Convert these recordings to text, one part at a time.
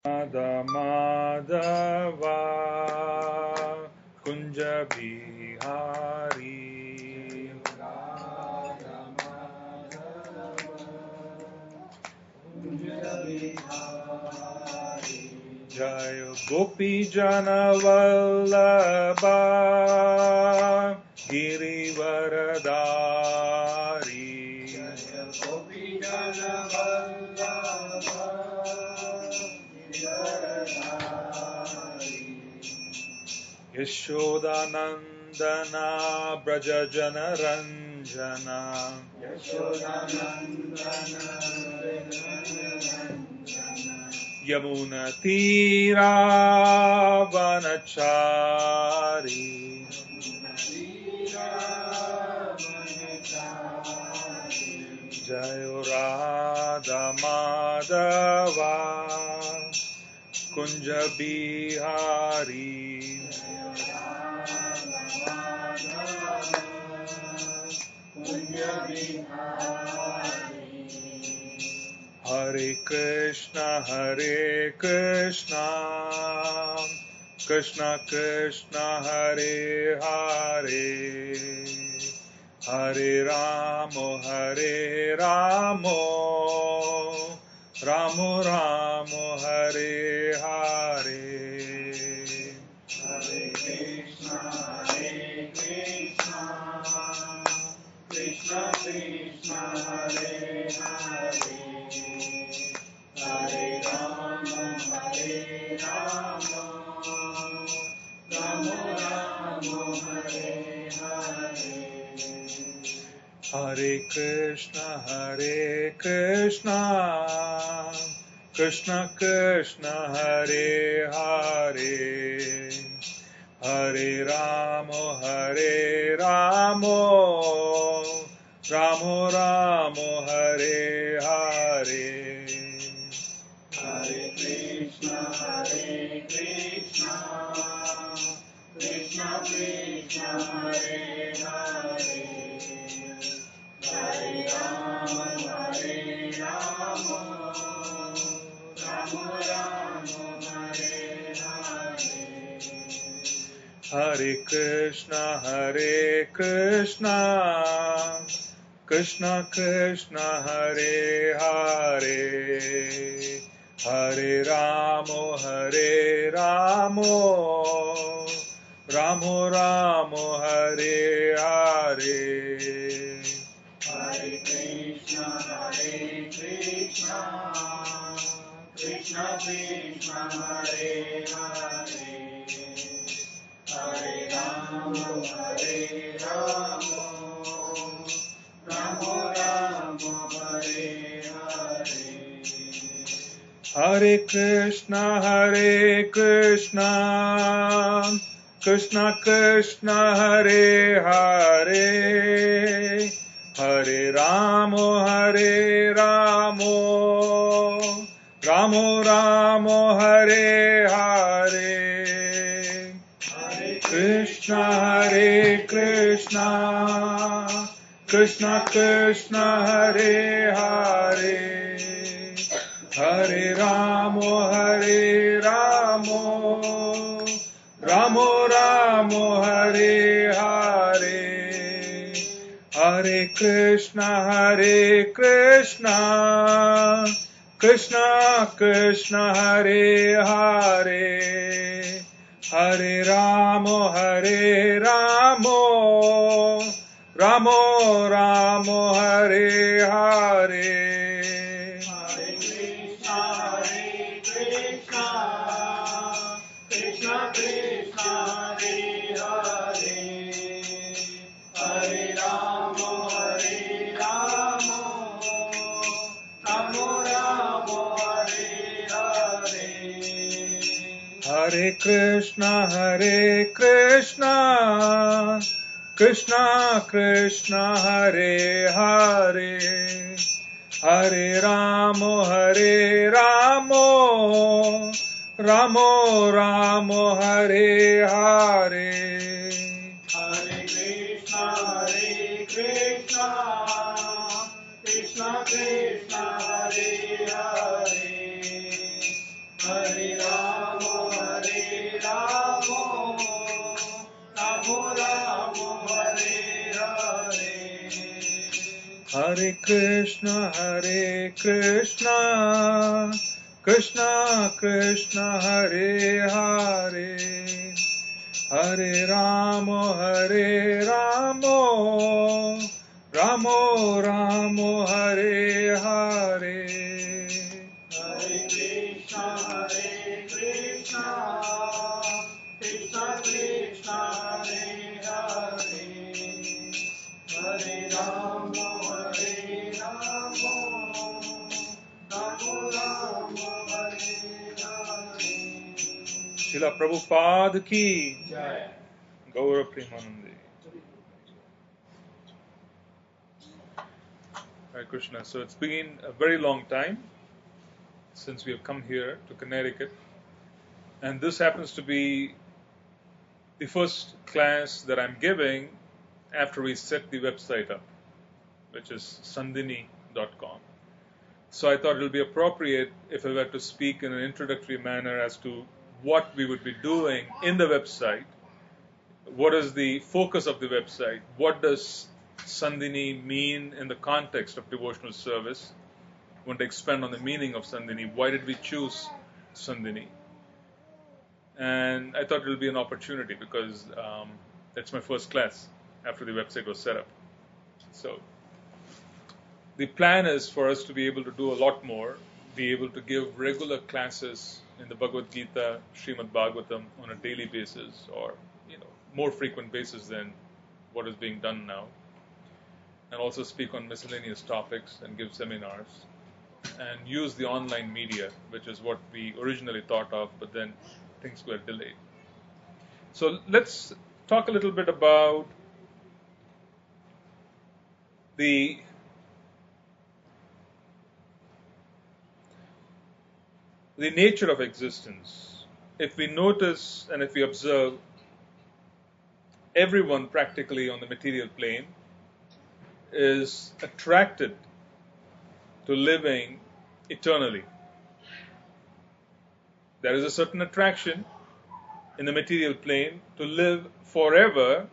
Radha Madhava Kunja Bihari Radha Madhava Kunja Bihari Jaya Gopi Jana Vallabha Girivaradari Jaya Gopi Jana Vallabha Yashodanandana Braja Jana Ranjana Yamuna Tira Vanachari Jayo Radha Madhava Kunja Bihari Hare Krishna Krishna Krishna Hare Hare Hare Ramo Ramo Ramo Hare Hare Hare Krishna Krishna Krishna Hare Hare Hare Ramo Ramo Ramo Hare Hare Hare Krishna Krishna Krishna Hare Hare Hare Ramo Ramo Ramo Hare Hare Hare Krishna Krishna Krishna Hare Hare Hare Ramo Ramo Ramo Hare Hare Hare Krishna Krishna Krishna Hare Hare Hare Ramo Ramo Ramo Hare Hare Hare Krishna Krishna Krishna Hare Hare Hare Ramo Ramo Ramo Hare Hare Hare Krishna Krishna Krishna Hare Hare Hare Ramo Ramo Ramo Hare Hare Hare Krishna Krishna Krishna Hare Hare Hare Ramo Ramo Ramo Hare Hare Hare Krishna Krishna Krishna Hare Hare Hare Ramo Ramo Ramo Hare Hare Hare Krishna Krishna Krishna Hare Hare Hare Ramo Ramo Ramo Hare Hare Hare Krishna Krishna Krishna Hare Hare Hare Ramo Ramo Ramo Hare Hare Hare Krishna Krishna Krishna Hare Hare Hare Ramo, Ramo Ramo, Hare Hare. Hare Krishna, Krishna Krishna, Hare Hare. Hare Ramo, Ramo Ramo, Hare Hare. Hare Krishna, Krishna Krishna, Hare Hare. Hare Ramo, Ramo Ramo, Hare Hare. Srila Prabhupada ki Jai. Gaura Premanande. Hare Krishna. So it's been a very long time since we have come here to Connecticut, and this happens to be the first class that I'm giving after we set the website up, which is Sandhini.com. So I thought it would be appropriate if I were to speak in an introductory manner as to what we would be doing in the website, what is the focus of the website, what does Sandhini mean in the context of devotional service. I want to expand on the meaning of Sandhini. Why did we choose Sandhini? And I thought it would be an opportunity because that's my first class after the website was set up. So the plan is for us to be able to do a lot more, be able to give regular classes in the Bhagavad Gita, Srimad Bhagavatam on a daily basis, or more frequent basis than what is being done now, and also speak on miscellaneous topics and give seminars, and use the online media, which is what we originally thought of, but then things were delayed. So let's talk a little bit about the nature of existence. If we notice and if we observe, everyone practically on the material plane is attracted to living eternally. There is a certain attraction in the material plane to live forever,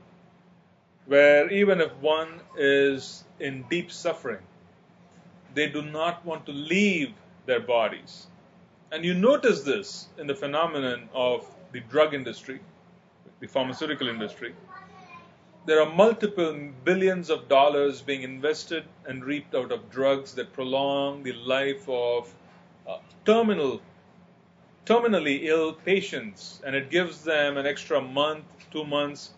where even if one is in deep suffering, they do not want to leave their bodies. And you notice this in the phenomenon of the drug industry, the pharmaceutical industry. There are multiple billions of dollars being invested and reaped out of drugs that prolong the life of terminally ill patients, and it gives them an extra month, 2 months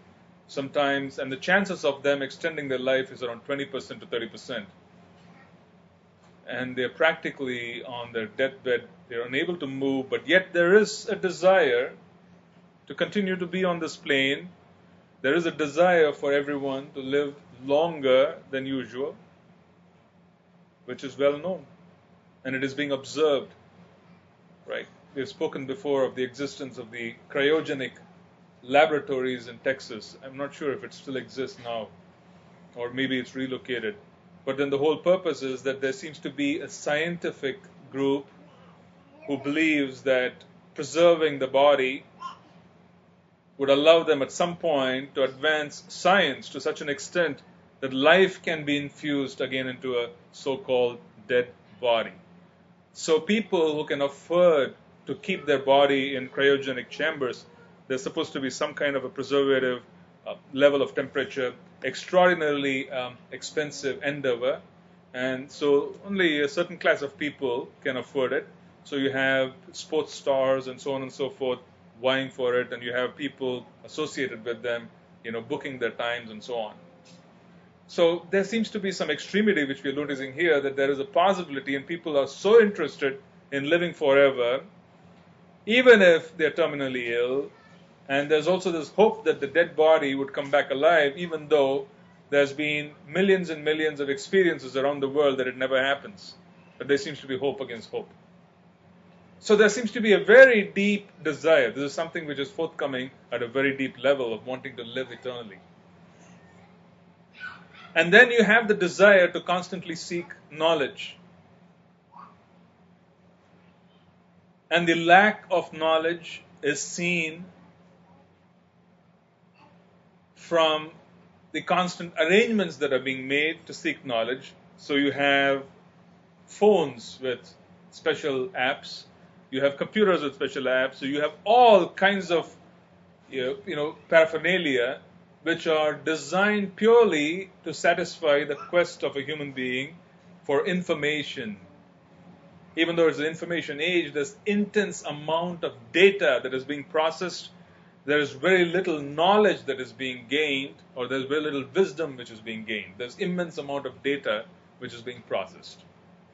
sometimes, and the chances of them extending their life is around 20% to 30%. And they're practically on their deathbed, they're unable to move, but yet there is a desire to continue to be on this plane. There is a desire for everyone to live longer than usual, which is well known, and it is being observed, right? We've spoken before of the existence of the cryogenic laboratories in Texas. I'm not sure if it still exists now, or maybe it's relocated. But then the whole purpose is that there seems to be a scientific group who believes that preserving the body would allow them at some point to advance science to such an extent that life can be infused again into a so-called dead body. So people who can afford to keep their body in cryogenic chambers, there's supposed to be some kind of a preservative level of temperature, extraordinarily expensive endeavor, and so only a certain class of people can afford it. So you have sports stars and so on and so forth vying for it, and you have people associated with them, booking their times and so on. So there seems to be some extremity which we are noticing here, that there is a possibility, and people are so interested in living forever, even if they're terminally ill. And there's also this hope that the dead body would come back alive, even though there's been millions and millions of experiences around the world that it never happens. But there seems to be hope against hope. So there seems to be a very deep desire. This is something which is forthcoming at a very deep level of wanting to live eternally. And then you have the desire to constantly seek knowledge. And the lack of knowledge is seen from the constant arrangements that are being made to seek knowledge. So you have phones with special apps, you have computers with special apps, so you have all kinds of paraphernalia which are designed purely to satisfy the quest of a human being for information. Even though it's an information age, there's intense amount of data that is being processed. There is very little knowledge that is being gained, or there's very little wisdom which is being gained. There's immense amount of data which is being processed.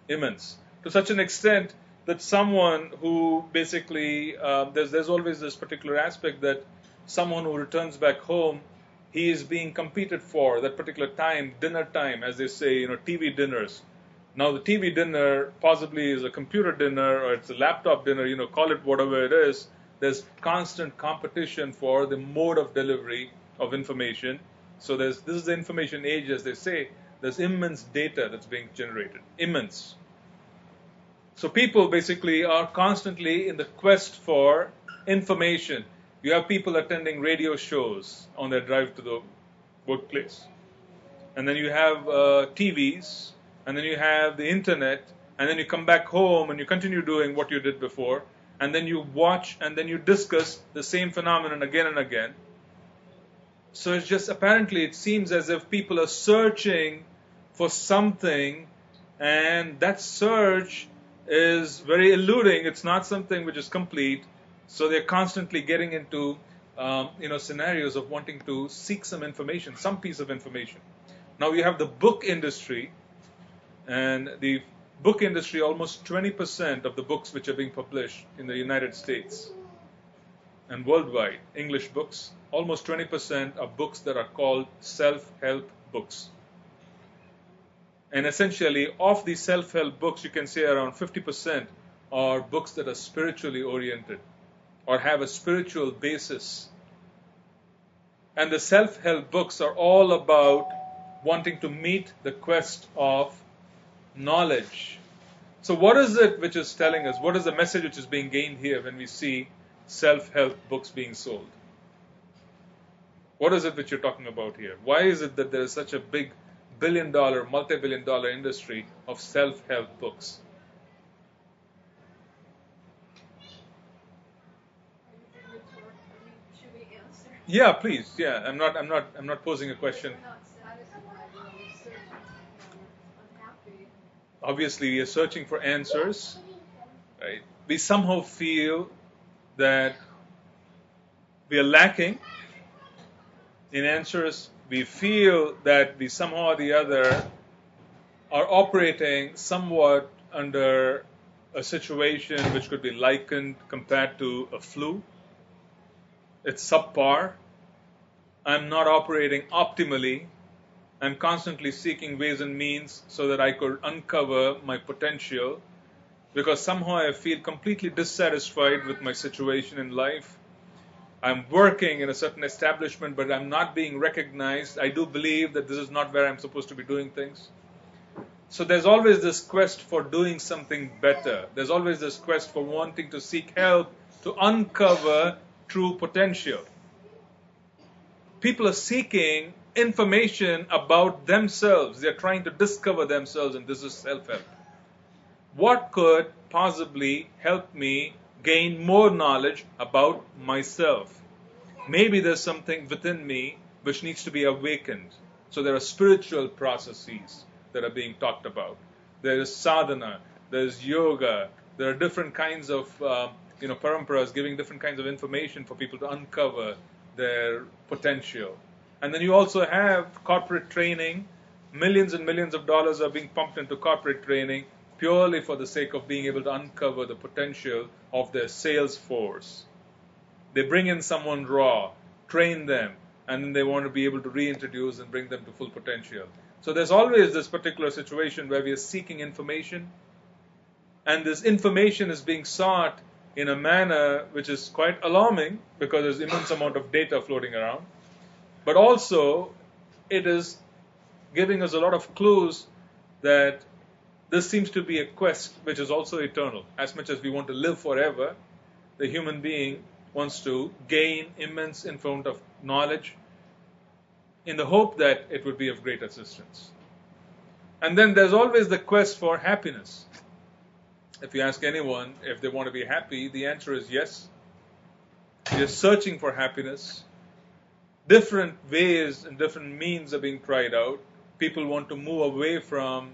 Immense. To such an extent that someone who basically, there's always this particular aspect that someone who returns back home, he is being competed for that particular time, dinner time, as they say, TV dinners. Now the TV dinner possibly is a computer dinner or it's a laptop dinner, call it whatever it is. There's constant competition for the mode of delivery of information. So this is the information age, as they say. There's immense data that's being generated. Immense. So people basically are constantly in the quest for information. You have people attending radio shows on their drive to the workplace. And then you have TVs. And then you have the internet. And then you come back home and you continue doing what you did before. And then you watch and then you discuss the same phenomenon again and again. So it's just apparently it seems as if people are searching for something, and that search is very eluding. It's not something which is complete. So they're constantly getting into scenarios of wanting to seek some information, some piece of information. Now you have the book industry, and the book industry, almost 20% of the books which are being published in the United States and worldwide, English books, almost 20% are books that are called self-help books. And essentially, of these self-help books, you can say around 50% are books that are spiritually oriented or have a spiritual basis. And the self-help books are all about wanting to meet the quest of knowledge. So what is it which is telling us? What is the message which is being gained here when we see self-help books being sold? What is it which you're talking about here? Why is it that there is such a big billion-dollar, multi-billion-dollar industry of self-help books? Should we answer? Yeah, please. Yeah, I'm not posing a question. We're not satisfied. We're searching. We're unhappy. Obviously, we are searching for answers, right? We somehow feel that we are lacking in answers. We feel that we somehow or the other are operating somewhat under a situation which could be likened, compared to a flu. It's subpar. I'm not operating optimally. I'm constantly seeking ways and means so that I could uncover my potential, because somehow I feel completely dissatisfied with my situation in life. I'm working in a certain establishment, but I'm not being recognized. I do believe that this is not where I'm supposed to be doing things. So there's always this quest for doing something better. There's always this quest for wanting to seek help to uncover true potential. People are seeking information about themselves. They're trying to discover themselves, and this is self-help. What could possibly help me gain more knowledge about myself? Maybe there's something within me which needs to be awakened. So there are spiritual processes that are being talked about. There is sadhana, there is yoga, there are different kinds of paramparas giving different kinds of information for people to uncover their potential. And then you also have corporate training. Millions and millions of dollars are being pumped into corporate training purely for the sake of being able to uncover the potential of their sales force. They bring in someone raw, train them, and then they want to be able to reintroduce and bring them to full potential. So there's always this particular situation where we are seeking information, and this information is being sought in a manner which is quite alarming, because there's immense amount of data floating around. But also, it is giving us a lot of clues that This seems to be a quest which is also eternal. As much as we want to live forever, the human being wants to gain immense amount of knowledge in the hope that it would be of great assistance. And then there's always the quest for happiness. If you ask anyone if they want to be happy, the answer is yes. You're searching for happiness. Different ways and different means are being tried out. People want to move away from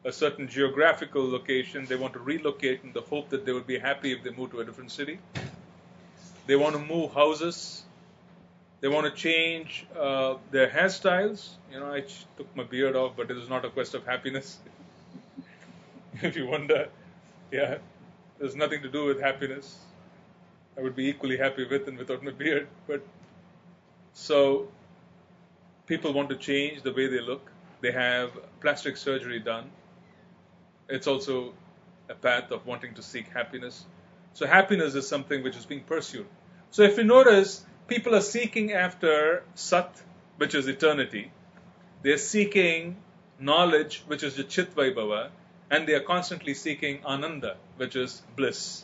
a certain geographical location. They want to relocate in the hope that they will be happy if they move to a different city. They want to move houses. They want to change their hairstyles. I took my beard off, but it is not a quest of happiness. If you wonder, yeah, there's nothing to do with happiness. I would be equally happy with and without my beard. But so people want to change the way they look. They have plastic surgery done. It's also a path of wanting to seek happiness. So happiness is something which is being pursued. So if you notice, people are seeking after Sat, which is eternity. They are seeking knowledge, which is the Chit Vaibhava, and they are constantly seeking Ananda, which is bliss.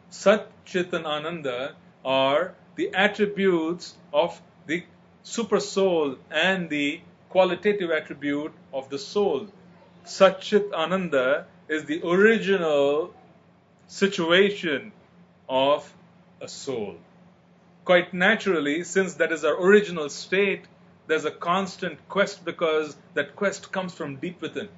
Sat, Chit, and Ananda are the attributes of the super soul and the qualitative attribute of the soul. Sat, Chit, Ananda is the original situation of a soul. Quite naturally, since that is our original state, there's a constant quest because that quest comes from deep within.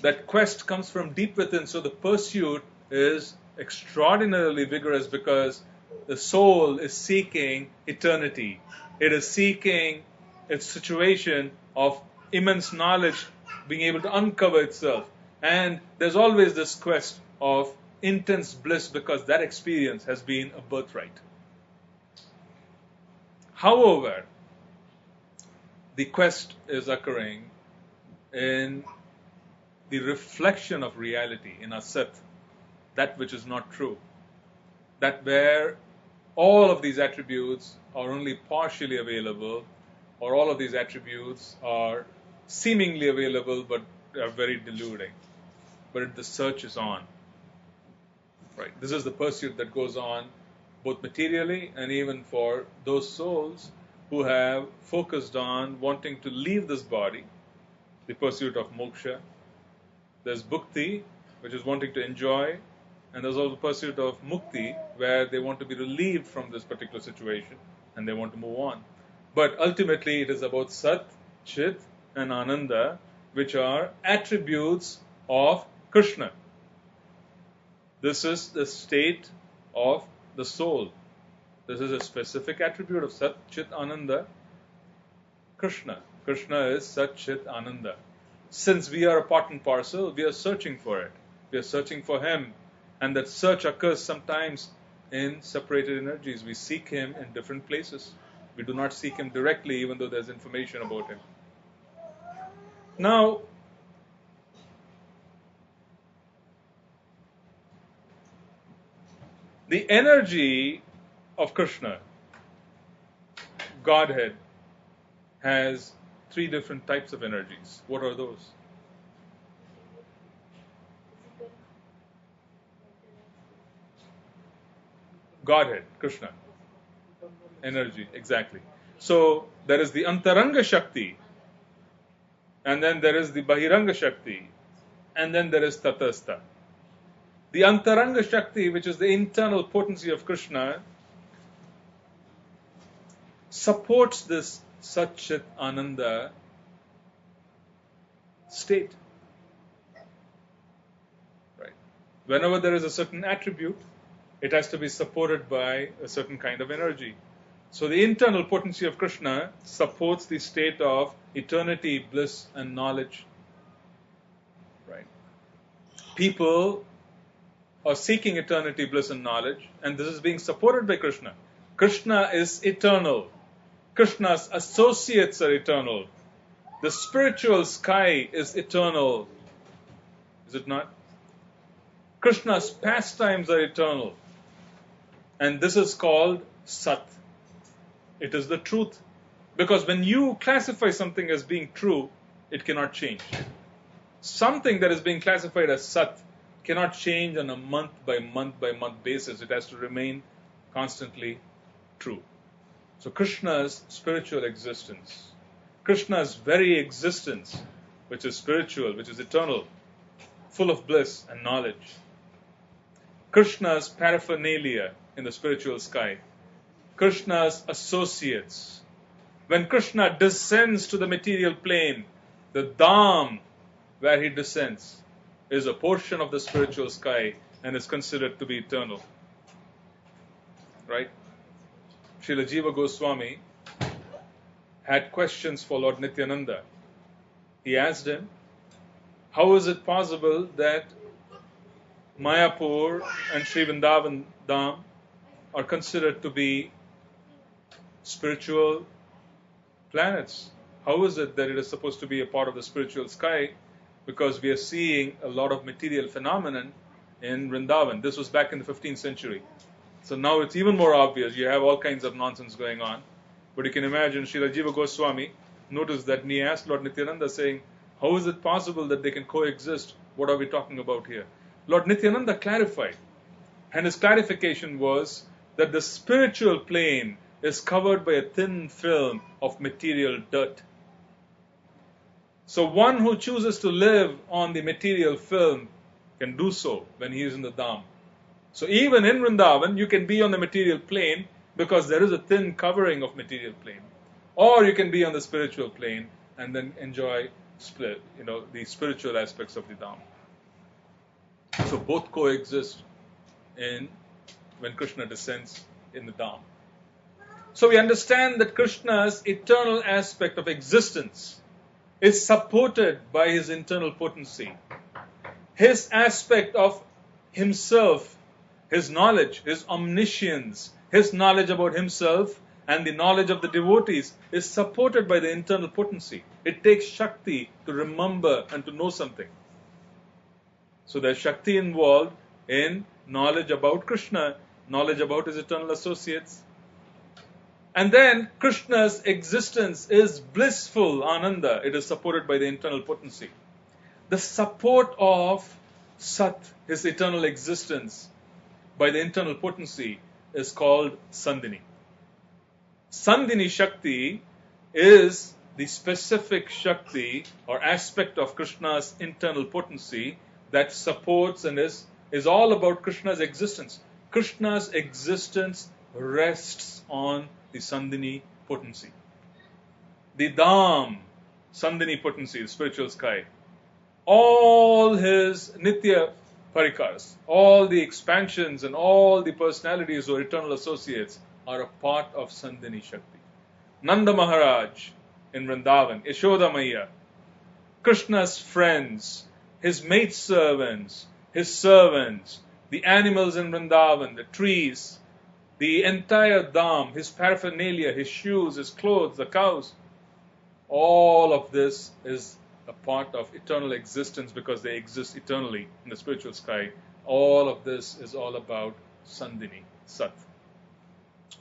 That quest comes from deep within, so the pursuit is extraordinarily vigorous because the soul is seeking eternity. It is seeking its situation of immense knowledge being able to uncover itself. And there's always this quest of intense bliss because that experience has been a birthright. However, the quest is occurring in the reflection of reality in Asat, that which is not true, that where all of these attributes are only partially available, or all of these attributes are seemingly available but are very deluding. But the search is on. Right. This is the pursuit that goes on both materially and even for those souls who have focused on wanting to leave this body, the pursuit of moksha. There's bhukti, which is wanting to enjoy, and there's also the pursuit of mukti, where they want to be relieved from this particular situation and they want to move on. But ultimately, it is about Sat, Chit, and Ananda, which are attributes of Krishna. This is the state of the soul. This is a specific attribute of Sat, Chit, Ananda, Krishna. Krishna is Sat, Chit, Ananda. Since we are a part and parcel, we are searching for it. We are searching for Him. And that search occurs sometimes in separated energies. We seek Him in different places. We do not seek Him directly, even though there's information about Him. Now, the energy of Krishna, Godhead, has three different types of energies. What are those? Godhead, Krishna. Energy, exactly. So there is the Antaranga Shakti, and then there is the Bahiranga Shakti, and then there is Tatastha. The Antaranga Shakti, which is the internal potency of Krishna, supports this Sat Chit Ananda state. Right. Whenever there is a certain attribute, it has to be supported by a certain kind of energy. So the internal potency of Krishna supports the state of eternity, bliss, and knowledge. Right. People are seeking eternity, bliss, and knowledge, and this is being supported by Krishna. Krishna is eternal. Krishna's associates are eternal. The spiritual sky is eternal. Is it not? Krishna's pastimes are eternal. And this is called Sat. It is the truth. Because when you classify something as being true, it cannot change. Something that is being classified as Sat cannot change on a month by month by month basis. It has to remain constantly true. So Krishna's spiritual existence, Krishna's very existence, which is spiritual, which is eternal, full of bliss and knowledge, Krishna's paraphernalia in the spiritual sky, Krishna's associates. When Krishna descends to the material plane, the Dham where he descends is a portion of the spiritual sky and is considered to be eternal. Right? Srila Jiva Goswami had questions for Lord Nityananda. He asked him, how is it possible that Mayapur and Sri Vrindavan Dham are considered to be spiritual planets? How is it that it is supposed to be a part of the spiritual sky? Because we are seeing a lot of material phenomenon in Vrindavan. This was back in the 15th century. So now it's even more obvious. You have all kinds of nonsense going on. But you can imagine Srila Jiva Goswami noticed that and he asked Lord Nityananda saying, how is it possible that they can coexist? What are we talking about here? Lord Nityananda clarified. And his clarification was that the spiritual plane is covered by a thin film of material dirt. So one who chooses to live on the material film can do so when he is in the Dham. So even in Vrindavan, you can be on the material plane because there is a thin covering of material plane. Or you can be on the spiritual plane and then enjoy the spiritual aspects of the Dham. So both coexist when Krishna descends in the Dham. So we understand that Krishna's eternal aspect of existence is supported by his internal potency. His aspect of himself, his knowledge, his omniscience, his knowledge about himself and the knowledge of the devotees is supported by the internal potency. It takes Shakti to remember and to know something. So there's Shakti involved in knowledge about Krishna, knowledge about his eternal associates. And then Krishna's existence is blissful, Ananda. It is supported by the internal potency. The support of Sat, his eternal existence, by the internal potency is called Sandhini. Sandhini Shakti is the specific Shakti or aspect of Krishna's internal potency that supports and is all about Krishna's existence. Krishna's existence rests on the Sandhini potency. The Dham, Sandhini potency, the spiritual sky. All his Nitya Parikars, all the expansions and all the personalities or eternal associates are a part of Sandhini Shakti. Nanda Maharaj in Vrindavan, Yashoda Maiya, Krishna's friends, his maidservants, his servants, the animals in Vrindavan, the trees, the entire Dham, his paraphernalia, his shoes, his clothes, the cows, all of this is a part of eternal existence because they exist eternally in the spiritual sky. All of this is all about Sandhini, Sat.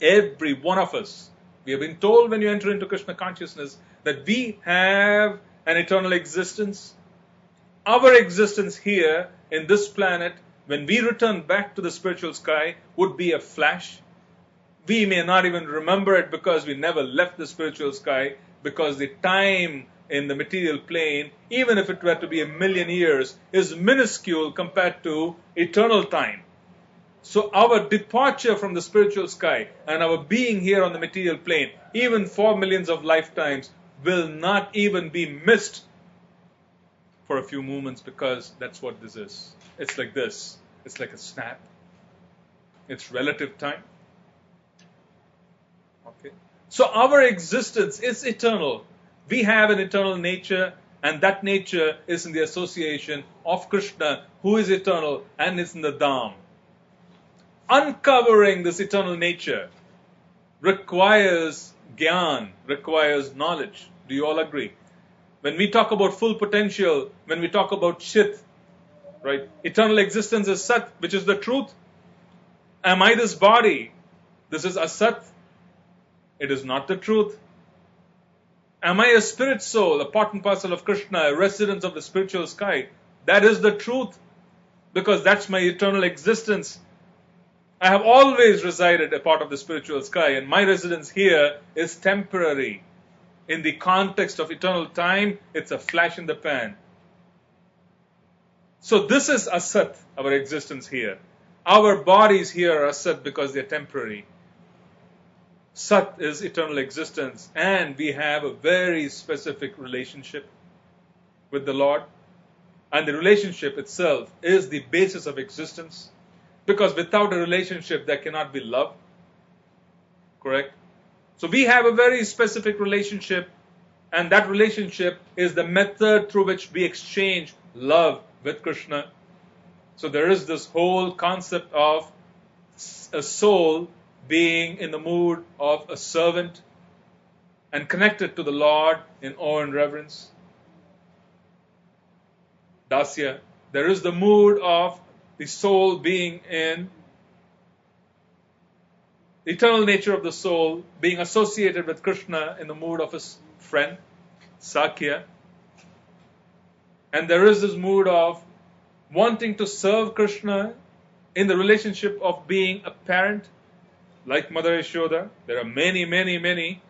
Every one of us, we have been told when you enter into Krishna consciousness that we have an eternal existence. Our existence here in this planet, when we return back to the spiritual sky, would be a flash. We may not even remember it because we never left the spiritual sky, because the time in the material plane, even if it were to be 1,000,000 years, is minuscule compared to eternal time. So our departure from the spiritual sky and our being here on the material plane, even for millions of lifetimes, will not even be missed for a few moments, because that's what this is. It's like this. It's like a snap. It's relative time. Okay. So our existence is eternal. We have an eternal nature, and that nature is in the association of Krishna, who is eternal and is in the Dham. Uncovering this eternal nature requires Gyan, requires knowledge. Do you all agree? When we talk about full potential, when we talk about Chit, right? Eternal existence is Sat, which is the truth. Am I this body? This is Asat. It is not the truth. Am I a spirit soul, a part and parcel of Krishna, a resident of the spiritual sky? That is the truth, because that's my eternal existence. I have always resided a part of the spiritual sky, and my residence here is temporary. In the context of eternal time, it's a flash in the pan. So this is asat, our existence here. Our bodies here are asat because they're temporary. Sat is eternal existence, and we have a very specific relationship with the Lord. And the relationship itself is the basis of existence, because without a relationship there cannot be love. Correct? So we have a very specific relationship, and that relationship is the method through which we exchange love with Krishna. So there is this whole concept of a soul being in the mood of a servant and connected to the Lord in awe and reverence. Dasya. There is the mood of the soul being in the eternal nature of the soul, being associated with Krishna in the mood of his friend, Sakya. And there is this mood of wanting to serve Krishna in the relationship of being a parent, like Mother Yashoda. There are many, many, many,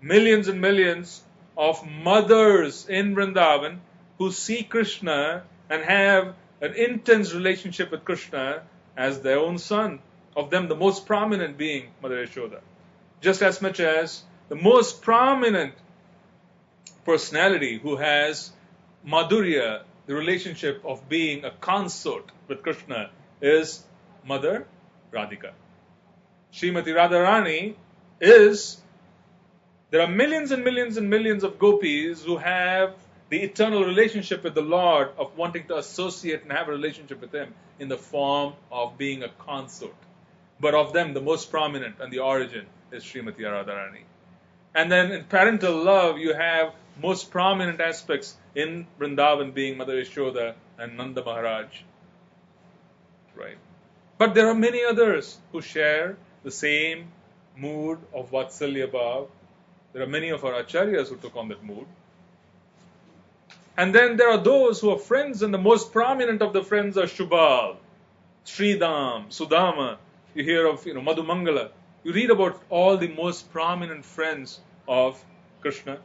millions and millions of mothers in Vrindavan who see Krishna and have an intense relationship with Krishna as their own son. Of them, the most prominent being Mother Yashoda. Just as much as the most prominent personality who has Madhurya, the relationship of being a consort with Krishna, is Mother Radhika. Srimati Radharani is, there are millions and millions and millions of gopis who have the eternal relationship with the Lord of wanting to associate and have a relationship with Him in the form of being a consort. But of them, the most prominent and the origin is Srimati Radharani. And then in parental love, you have most prominent aspects in Vrindavan being Mother Yashoda and Nanda Maharaj. Right? But there are many others who share the same mood of Vatsalya Bhav. There are many of our acharyas who took on that mood. And then there are those who are friends, and the most prominent of the friends are Shubal, Sridham, Sudama. You hear of Madhu Mangala. You read about all the most prominent friends of Krishna.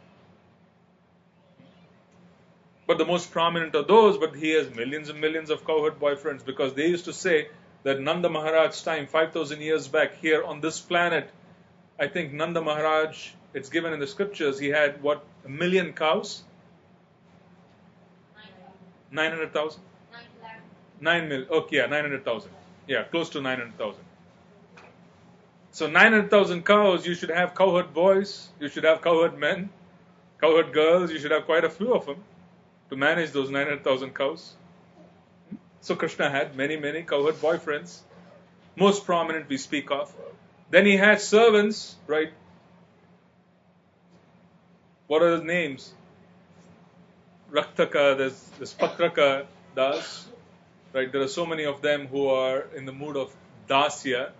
But the most prominent are those, but he has millions and millions of cowherd boyfriends, because they used to say that Nanda Maharaj's time, 5,000 years back here on this planet, I think Nanda Maharaj, it's given in the scriptures, he had what, 1 million cows? 900,000? 9 million. Okay, yeah, 900,000. Yeah, close to 900,000. So 900,000 cows, you should have cowherd boys, you should have cowherd men, cowherd girls, you should have quite a few of them to manage those 900,000 cows. So Krishna had many, many cowherd boyfriends. Most prominent we speak of. Then he had servants, right? What are the names? Raktaka, there's Patraka, Das, right? There are so many of them who are in the mood of Dasya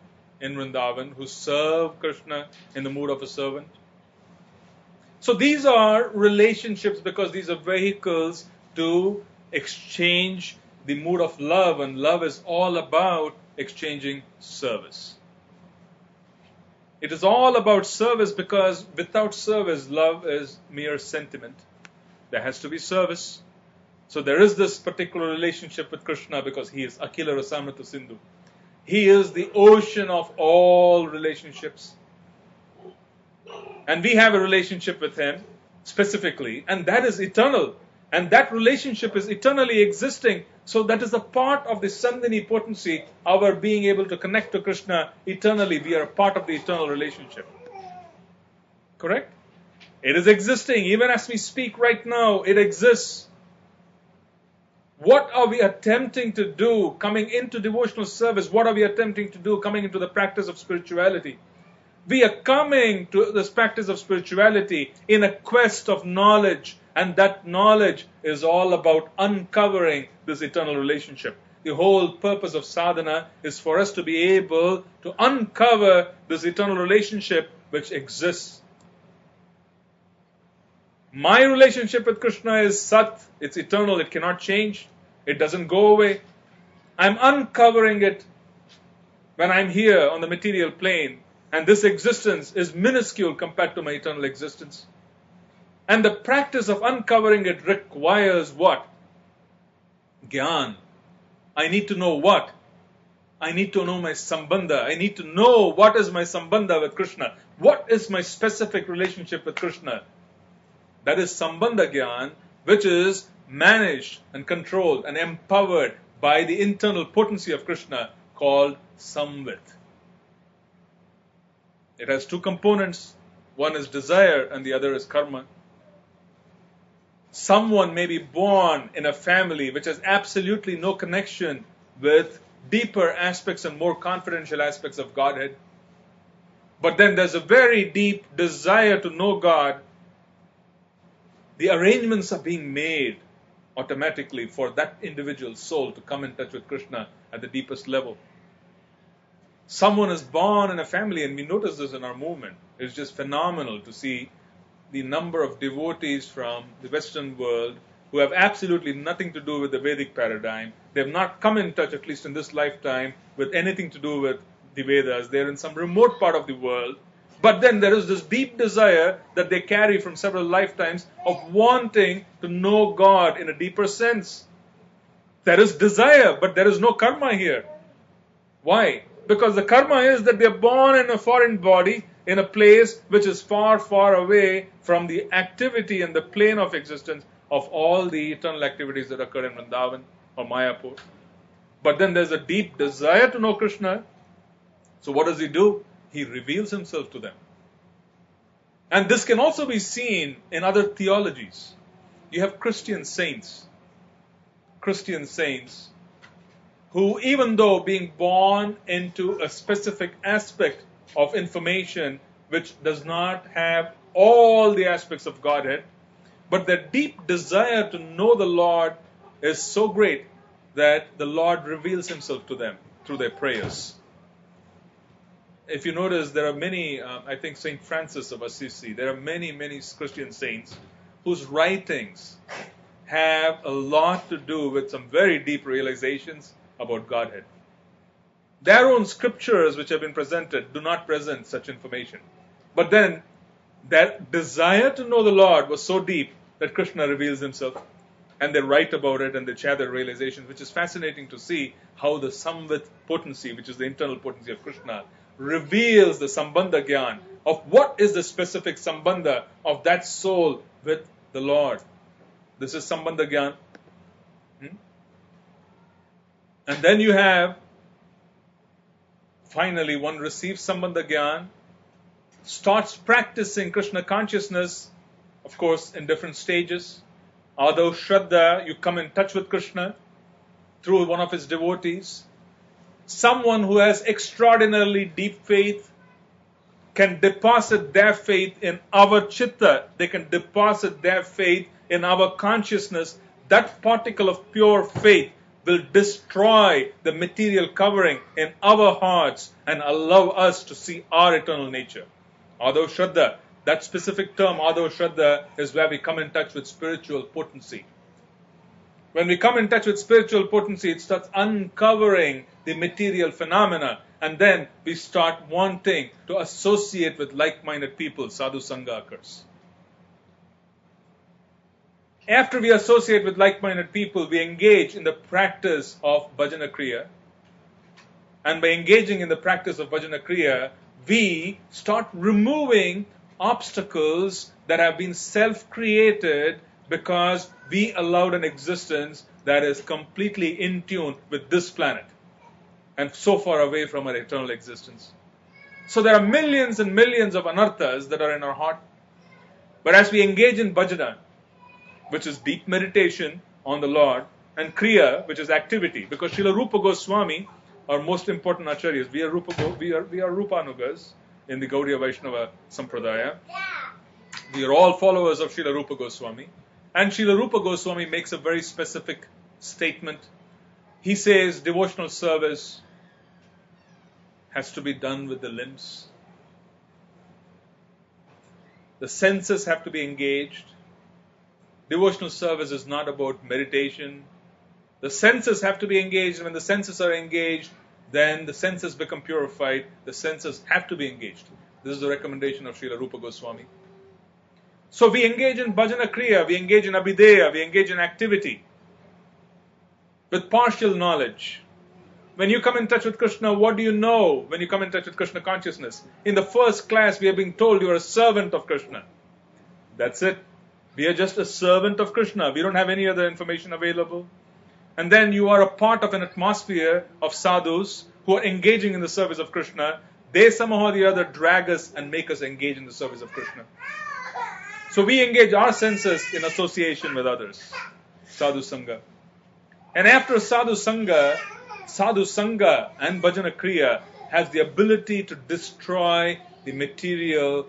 in Vrindavan, who serve Krishna in the mood of a servant. So these are relationships, because these are vehicles to exchange the mood of love, and love is all about exchanging service. It is all about service, because without service, love is mere sentiment. There has to be service. So there is this particular relationship with Krishna, because he is Akhila Rasamrita Sindhu. He is the ocean of all relationships. And we have a relationship with him specifically, and that is eternal. And that relationship is eternally existing. So that is a part of the Sandhini potency, our being able to connect to Krishna eternally. We are a part of the eternal relationship. Correct? It is existing. Even as we speak right now, it exists. What are we attempting to do coming into devotional service? What are we attempting to do coming into the practice of spirituality? We are coming to this practice of spirituality in a quest of knowledge, and that knowledge is all about uncovering this eternal relationship. The whole purpose of sadhana is for us to be able to uncover this eternal relationship which exists. My relationship with Krishna is Sat, it's eternal, it cannot change, it doesn't go away. I'm uncovering it when I'm here on the material plane, and this existence is minuscule compared to my eternal existence. And the practice of uncovering it requires what? Gyan. I need to know what? I need to know my sambandha. I need to know what is my sambandha with Krishna. What is my specific relationship with Krishna? That is sambandha gyan, which is managed and controlled and empowered by the internal potency of Krishna called samvit. It has two components. One is desire and the other is karma. Someone may be born in a family which has absolutely no connection with deeper aspects and more confidential aspects of Godhead. But then there's a very deep desire to know God. The arrangements are being made automatically for that individual soul to come in touch with Krishna at the deepest level. Someone is born in a family, and we notice this in our movement. It's just phenomenal to see the number of devotees from the Western world who have absolutely nothing to do with the Vedic paradigm. They have not come in touch, at least in this lifetime, with anything to do with the Vedas. They're in some remote part of the world. But then there is this deep desire that they carry from several lifetimes of wanting to know God in a deeper sense. There is desire, but there is no karma here. Why? Because the karma is that they are born in a foreign body, in a place which is far, far away from the activity and the plane of existence of all the eternal activities that occur in Vrindavan or Mayapur. But then there's a deep desire to know Krishna. So what does he do? He reveals himself to them. And this can also be seen in other theologies. You have Christian saints who, even though being born into a specific aspect of information which does not have all the aspects of Godhead, but their deep desire to know the Lord is so great that the Lord reveals himself to them through their prayers. If you notice, there are many, I think St. Francis of Assisi, there are many, many Christian saints whose writings have a lot to do with some very deep realizations about Godhead. Their own scriptures which have been presented do not present such information. But then, that desire to know the Lord was so deep that Krishna reveals himself. And they write about it and they share their realizations, which is fascinating to see how the samvit potency, which is the internal potency of Krishna, reveals the sambandha gyan of what is the specific sambandha of that soul with the Lord. This is sambandha gyan. And then you have, finally, one receives sambandha gyan, starts practicing Krishna consciousness, of course, in different stages. Although Shraddha, you come in touch with Krishna through one of his devotees. Someone who has extraordinarily deep faith can deposit their faith in our chitta. They can deposit their faith in our consciousness. That particle of pure faith will destroy the material covering in our hearts and allow us to see our eternal nature. Although Shraddha, that specific term, Adho Shraddha, is where we come in touch with spiritual potency. When we come in touch with spiritual potency, it starts uncovering the material phenomena, and then we start wanting to associate with like-minded people. Sadhu Sangha occurs. After we associate with like-minded people, we engage in the practice of Bhajana Kriya. And by engaging in the practice of Bhajana Kriya, we start removing obstacles that have been self-created because we allowed an existence that is completely in tune with this planet and so far away from our eternal existence. So there are millions and millions of anarthas that are in our heart. But as we engage in bhajana, which is deep meditation on the Lord, and kriya, which is activity, because Srila Rupa Goswami, our most important acharyas, we are Rupanugas in the Gaudiya Vaishnava Sampradaya. We are all followers of Srila Rupa Goswami. And Srila Rupa Goswami makes a very specific statement. He says devotional service has to be done with the limbs. The senses have to be engaged. Devotional service is not about meditation. The senses have to be engaged. When the senses are engaged, then the senses become purified. The senses have to be engaged. This is the recommendation of Srila Rupa Goswami. So we engage in bhajana kriya, we engage in abhideya, we engage in activity with partial knowledge. When you come in touch with Krishna, what do you know when you come in touch with Krishna consciousness? In the first class, we are being told you are a servant of Krishna. That's it. We are just a servant of Krishna. We don't have any other information available. And then you are a part of an atmosphere of sadhus who are engaging in the service of Krishna. They somehow or the other drag us and make us engage in the service of Krishna. So we engage our senses in association with others. Sadhu Sangha. And after Sadhu Sangha and Bhajana Kriya has the ability to destroy the material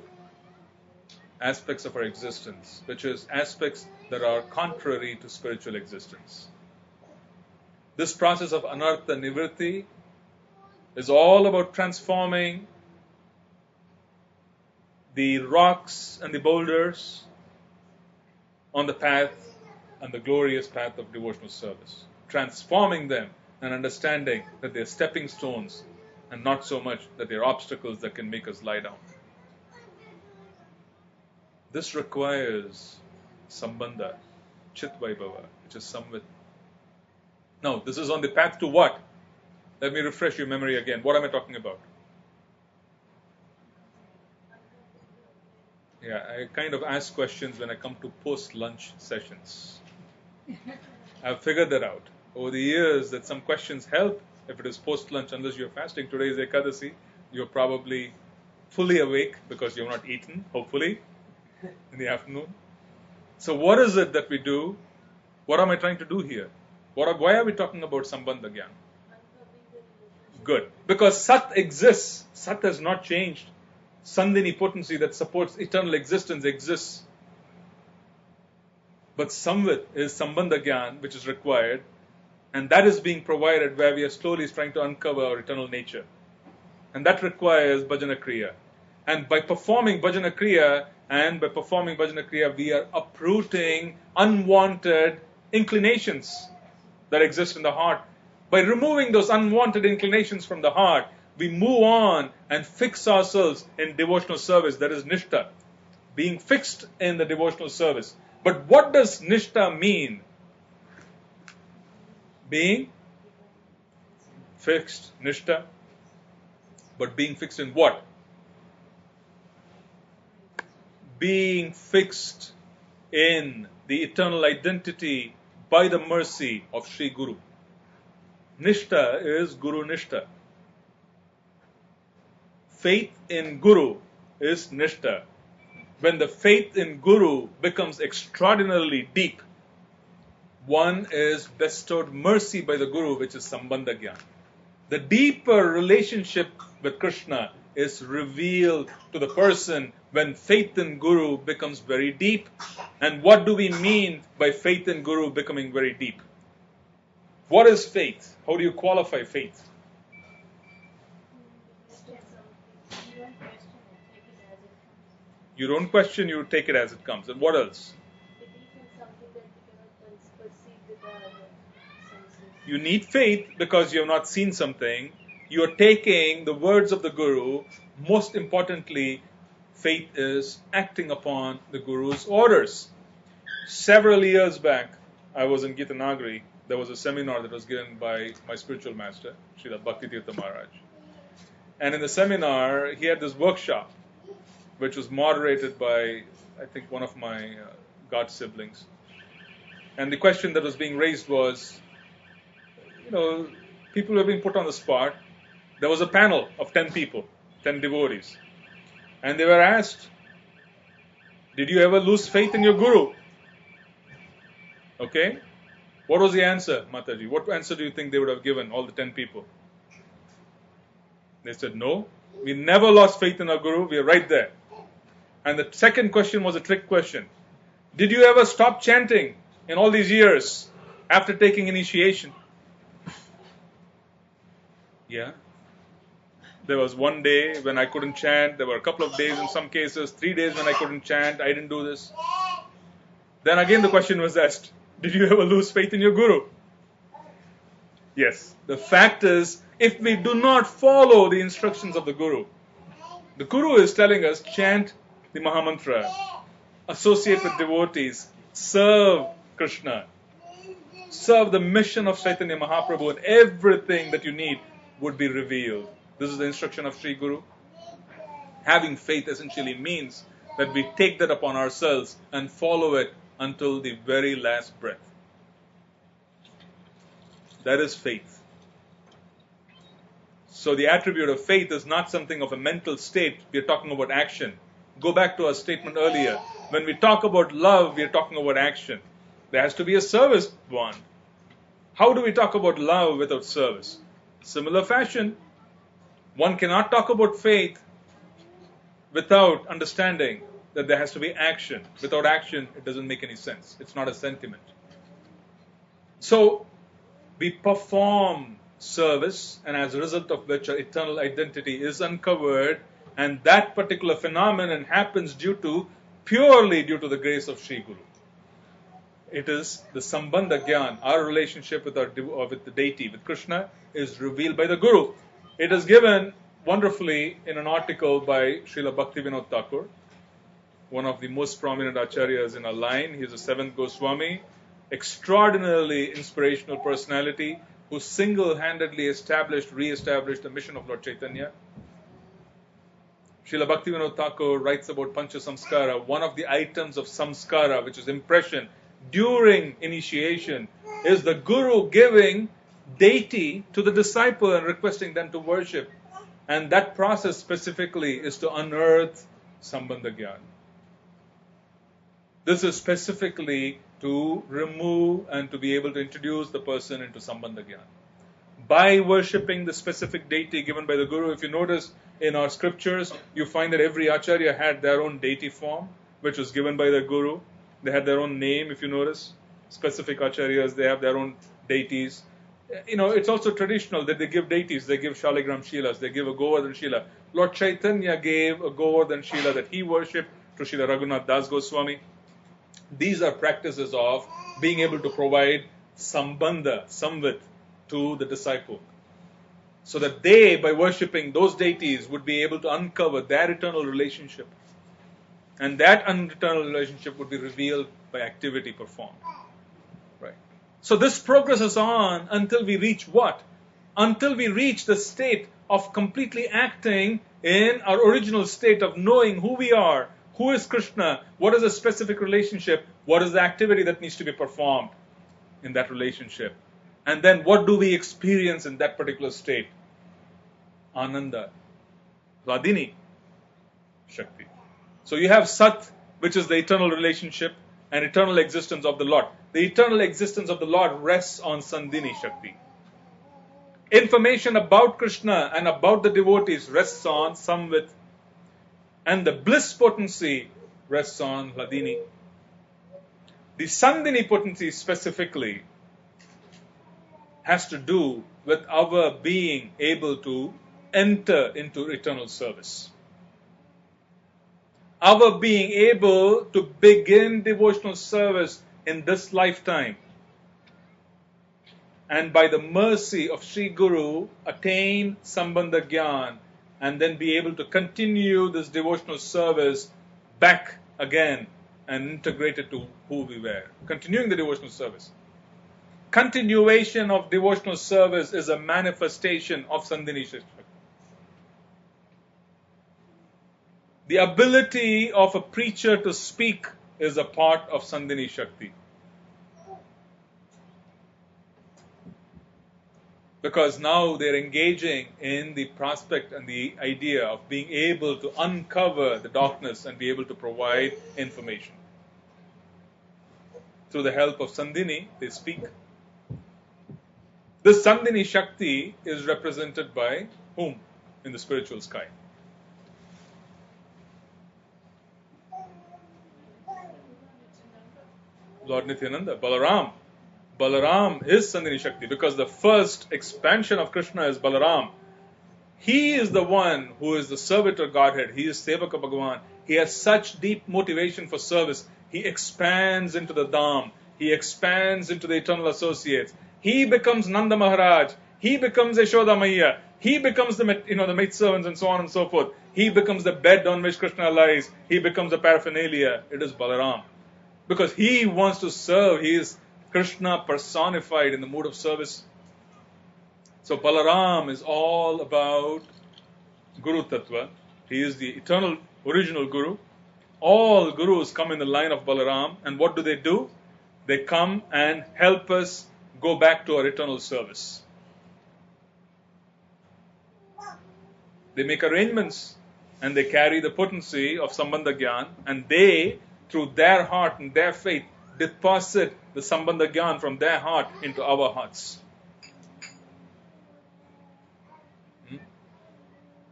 aspects of our existence, which is aspects that are contrary to spiritual existence. This process of anartha nivritti is all about transforming the rocks and the boulders on the path and the glorious path of devotional service. Transforming them and understanding that they're stepping stones and not so much that they're obstacles that can make us lie down. This requires sambandha, chit vaibhava, which is samvit. Now, this is on the path to what? Let me refresh your memory again. What am I talking about? Yeah, I kind of ask questions when I come to post-lunch sessions. I've figured that out over the years that some questions help if it is post-lunch, unless you're fasting. Today is Ekadasi. You're probably fully awake because you've not eaten, hopefully, in the afternoon. So what is it that we do? What am I trying to do here? Why are we talking about Sambandha Gyan? Good. Because Sat exists. Sat has not changed. Sandhini potency that supports eternal existence exists. But Samvit is Sambandha Gyan, which is required. And that is being provided where we are slowly trying to uncover our eternal nature. And that requires Bhajana Kriya. And by performing Bhajana Kriya, we are uprooting unwanted inclinations that exist in the heart. By removing those unwanted inclinations from the heart, we move on and fix ourselves in devotional service. That is Nishtha, being fixed in the devotional service. But what does Nishtha mean? Being fixed, Nishtha. But being fixed in what? Being fixed in the eternal identity by the mercy of Sri Guru. Nishtha is Guru Nishtha. Faith in Guru is Nishtha. When the faith in Guru becomes extraordinarily deep, one is bestowed mercy by the Guru, which is Sambandha Gyan. The deeper relationship with Krishna is revealed to the person when faith in Guru becomes very deep. And what do we mean by faith in Guru becoming very deep? What is faith? How do you qualify faith? You don't question, you take it as it comes. And what else? You need faith because you have not seen something. You are taking the words of the Guru. Most importantly, faith is acting upon the Guru's orders. Several years back, I was in Gitanagari. There was a seminar that was given by my spiritual master, Srila Bhaktitirtha Maharaj. And in the seminar, he had this workshop, which was moderated by, I think, one of my god siblings. And the question that was being raised was, people were being put on the spot. There was a panel of 10 people, 10 devotees. And they were asked, did you ever lose faith in your Guru? Okay. What was the answer, Mataji? What answer do you think they would have given, all the 10 people? They said, no, we never lost faith in our Guru. We are right there. And the second question was a trick question. Did you ever stop chanting in all these years after taking initiation? Yeah. There was one day when I couldn't chant. There were a couple of days in some cases, 3 days when I couldn't chant. I didn't do this. Then again the question was asked, did you ever lose faith in your guru? Yes. The fact is, if we do not follow the instructions of the Guru is telling us, chant the Mahamantra, associate with devotees, serve Krishna, serve the mission of Chaitanya Mahaprabhu, and everything that you need would be revealed. This is the instruction of Sri Guru. Having faith essentially means that we take that upon ourselves and follow it until the very last breath. That is faith. So the attribute of faith is not something of a mental state. We are talking about action. Go back to our statement earlier. When we talk about love, we are talking about action. There has to be a service bond. How do we talk about love without service? Similar fashion, one cannot talk about faith without understanding that there has to be action. Without action, it doesn't make any sense. It's not a sentiment. So, we perform service, and as a result of which our eternal identity is uncovered, and that particular phenomenon happens purely due to the grace of Sri Guru. It is the Sambandha Gyan, our relationship with the deity, with Krishna, is revealed by the Guru. It is given wonderfully in an article by Srila Bhaktivinoda Thakur, one of the most prominent acharyas in our line. He is a seventh Goswami, extraordinarily inspirational personality who single-handedly re-established the mission of Lord Chaitanya. Srila Bhaktivinoda Thakur writes about Pancha Samskara. One of the items of samskara, which is impression during initiation, is the Guru giving deity to the disciple and requesting them to worship. And that process specifically is to unearth Sambandha Gyan. This is specifically to remove and to be able to introduce the person into Sambandha Gyan. By worshipping the specific deity given by the Guru, if you notice in our scriptures, you find that every acharya had their own deity form, which was given by the Guru. They had their own name, if you notice. Specific acharyas, they have their own deities. It's also traditional that they give deities. They give Shaligram Shilas, they give a Govardhan Shila. Lord Chaitanya gave a Govardhan Shila that he worshipped to Srila Raghunath Das Goswami. These are practices of being able to provide sambandha, samvit, to the disciple. So that they, by worshipping those deities, would be able to uncover their eternal relationship. And that eternal relationship would be revealed by activity performed. Right. So this progresses on until we reach what? Until we reach the state of completely acting in our original state of knowing who we are, who is Krishna, what is the specific relationship, what is the activity that needs to be performed in that relationship. And then what do we experience in that particular state? Ananda, Hladini, Shakti. So you have Sat, which is the eternal relationship and eternal existence of the Lord. The eternal existence of the Lord rests on Sandhini Shakti. Information about Krishna and about the devotees rests on Samvit. And the bliss potency rests on Hladini. The Sandhini potency specifically has to do with our being able to enter into eternal service. Our being able to begin devotional service in this lifetime. And by the mercy of Sri Guru, attain Sambandha Gyan and then be able to continue this devotional service back again and integrate it to who we were. Continuing the devotional service. Continuation of devotional service is a manifestation of Sandhini Shakti. The ability of a preacher to speak is a part of Sandhini Shakti. Because now they're engaging in the prospect and the idea of being able to uncover the darkness and be able to provide information. Through the help of Sandhini, they speak. This Sandhini Shakti is represented by whom in the spiritual sky? Lord Nityananda, Balaram. Balaram is Sandhini Shakti because the first expansion of Krishna is Balaram. He is the one who is the servitor Godhead. He is Sevaka Bhagavan. He has such deep motivation for service. He expands into the Dham. He expands into the eternal associates. He becomes Nanda Maharaj. He becomes Yashoda Maiya. He becomes the maidservants and so on and so forth. He becomes the bed on which Krishna lies. He becomes the paraphernalia. It is Balaram. Because he wants to serve. He is Krishna personified in the mood of service. So Balaram is all about Guru Tattva. He is the eternal original Guru. All Gurus come in the line of Balaram. And what do? They come and help us go back to our eternal service. They make arrangements and they carry the potency of Sambandha Gyan, and they, through their heart and their faith, deposit the Sambandha Gyan from their heart into our hearts.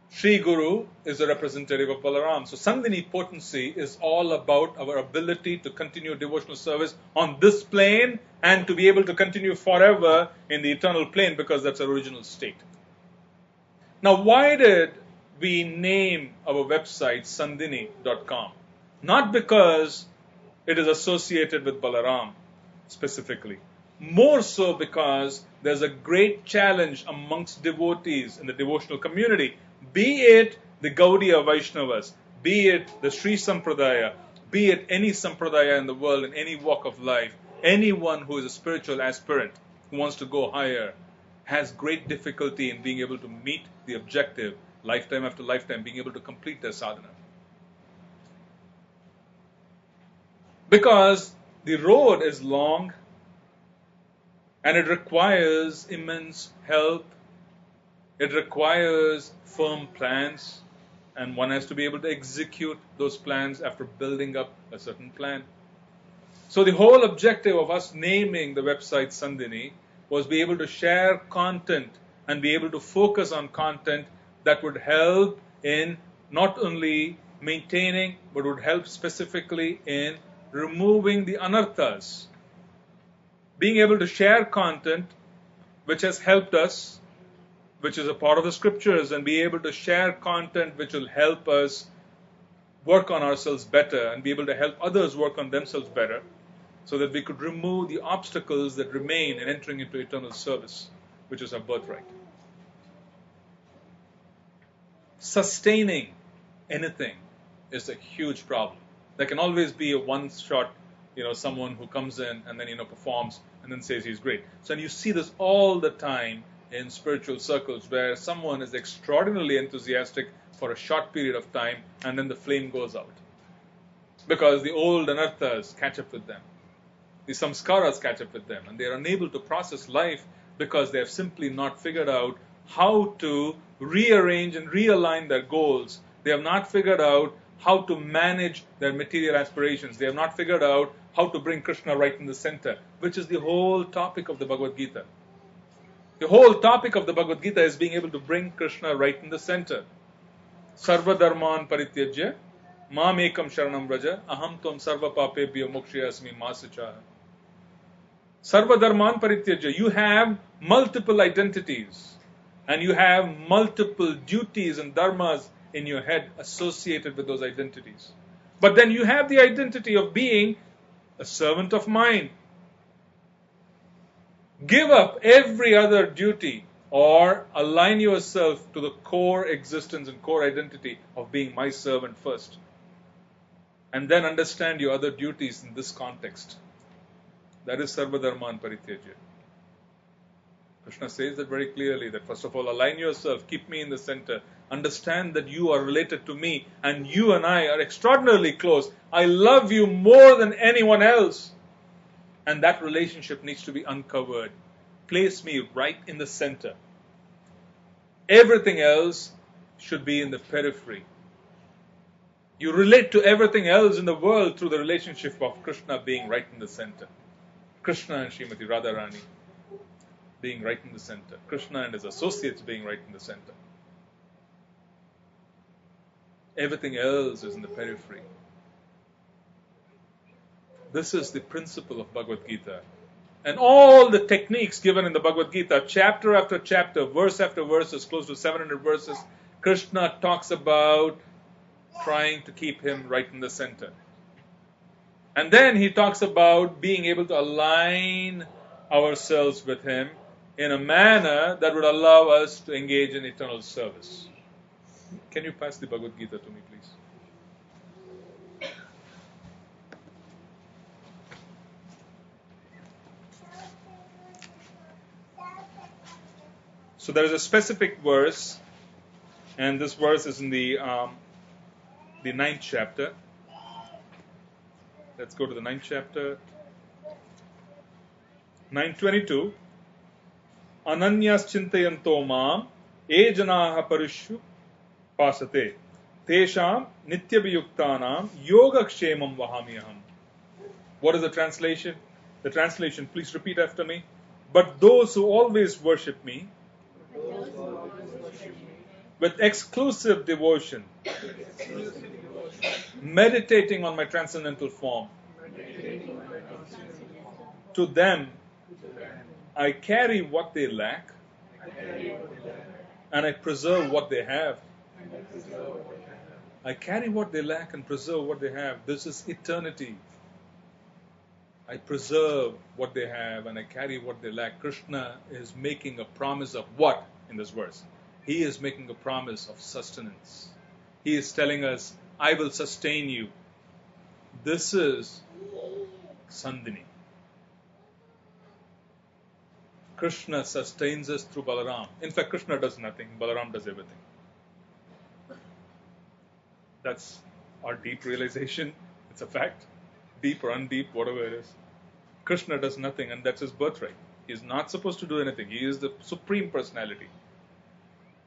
Sri Guru is a representative of Balaram. So Sandhini potency is all about our ability to continue devotional service on this plane and to be able to continue forever in the eternal plane, because that's our original state. Now, why did we name our website Sandhini.com? Not because it is associated with Balaram specifically. More so because there's a great challenge amongst devotees in the devotional community, be it the Gaudiya Vaishnavas, be it the Sri Sampradaya, be it any Sampradaya in the world, in any walk of life. Anyone who is a spiritual aspirant who wants to go higher has great difficulty in being able to meet the objective, lifetime after lifetime, being able to complete their sadhana. Because the road is long and it requires immense help. It requires firm plans, and one has to be able to execute those plans after building up a certain plan. So the whole objective of us naming the website Sandhini was be able to share content and be able to focus on content that would help in not only maintaining, but would help specifically in removing the anarthas. Being able to share content which has helped us, which is a part of the scriptures, and be able to share content which will help us work on ourselves better and be able to help others work on themselves better, so that we could remove the obstacles that remain in entering into eternal service, which is our birthright. Sustaining anything is a huge problem. There can always be a one-shot, someone who comes in and then, performs and then says he's great. So and you see this all the time in spiritual circles, where someone is extraordinarily enthusiastic for a short period of time and then the flame goes out. Because the old anarthas catch up with them. The samskaras catch up with them, and they are unable to process life because they have simply not figured out how to rearrange and realign their goals. They have not figured out how to manage their material aspirations. They have not figured out how to bring Krishna right in the center, which is the whole topic of the Bhagavad Gita. The whole topic of the Bhagavad Gita is being able to bring Krishna right in the center. Sarva dharman parityajya mam ekam sharanam vraja aham tvam sarva papebhyo mokshayasmi masacha. Sarva dharman parityajya. You have multiple identities and you have multiple duties and dharmas in your head associated with those identities. But then you have the identity of being a servant of mine. Give up every other duty or align yourself to the core existence and core identity of being my servant first. And then understand your other duties in this context. That is Sarva Dharman Parityajya. Krishna says that very clearly, that first of all, align yourself, keep me in the center, understand that you are related to me and you and I are extraordinarily close. I love you more than anyone else. And that relationship needs to be uncovered. Place me right in the center. Everything else should be in the periphery. You relate to everything else in the world through the relationship of Krishna being right in the center. Krishna and Srimati Radharani being right in the center. Krishna and his associates being right in the center. Everything else is in the periphery. This is the principle of Bhagavad Gita. And all the techniques given in the Bhagavad Gita, chapter after chapter, verse after verse, is close to 700 verses, Krishna talks about trying to keep him right in the center. And then he talks about being able to align ourselves with him in a manner that would allow us to engage in eternal service. Can you pass the Bhagavad Gita to me, please? So there is a specific verse, and this verse is in the 9th chapter. Let's go to the 9th chapter. 9:22. Ananyas chintayanto mam e janaha parishu pasate tesham nityabhiyuktanam yogakshemam vahamyaham. What is the translation? The translation, please repeat after me. But those who always worship me with exclusive devotion, meditating on my transcendental form, to them I carry what they lack, and I preserve what they have. I carry what they lack and preserve what they have. This is eternity. I preserve what they have and I carry what they lack. Krishna is making a promise of what in this verse? He is making a promise of sustenance. He is telling us, I will sustain you. This is Sandhini. Krishna sustains us through Balaram. In fact, Krishna does nothing. Balaram does everything. That's our deep realization. It's a fact. Deep or undeep, whatever it is. Krishna does nothing, and that's his birthright. He is not supposed to do anything. He is the supreme personality.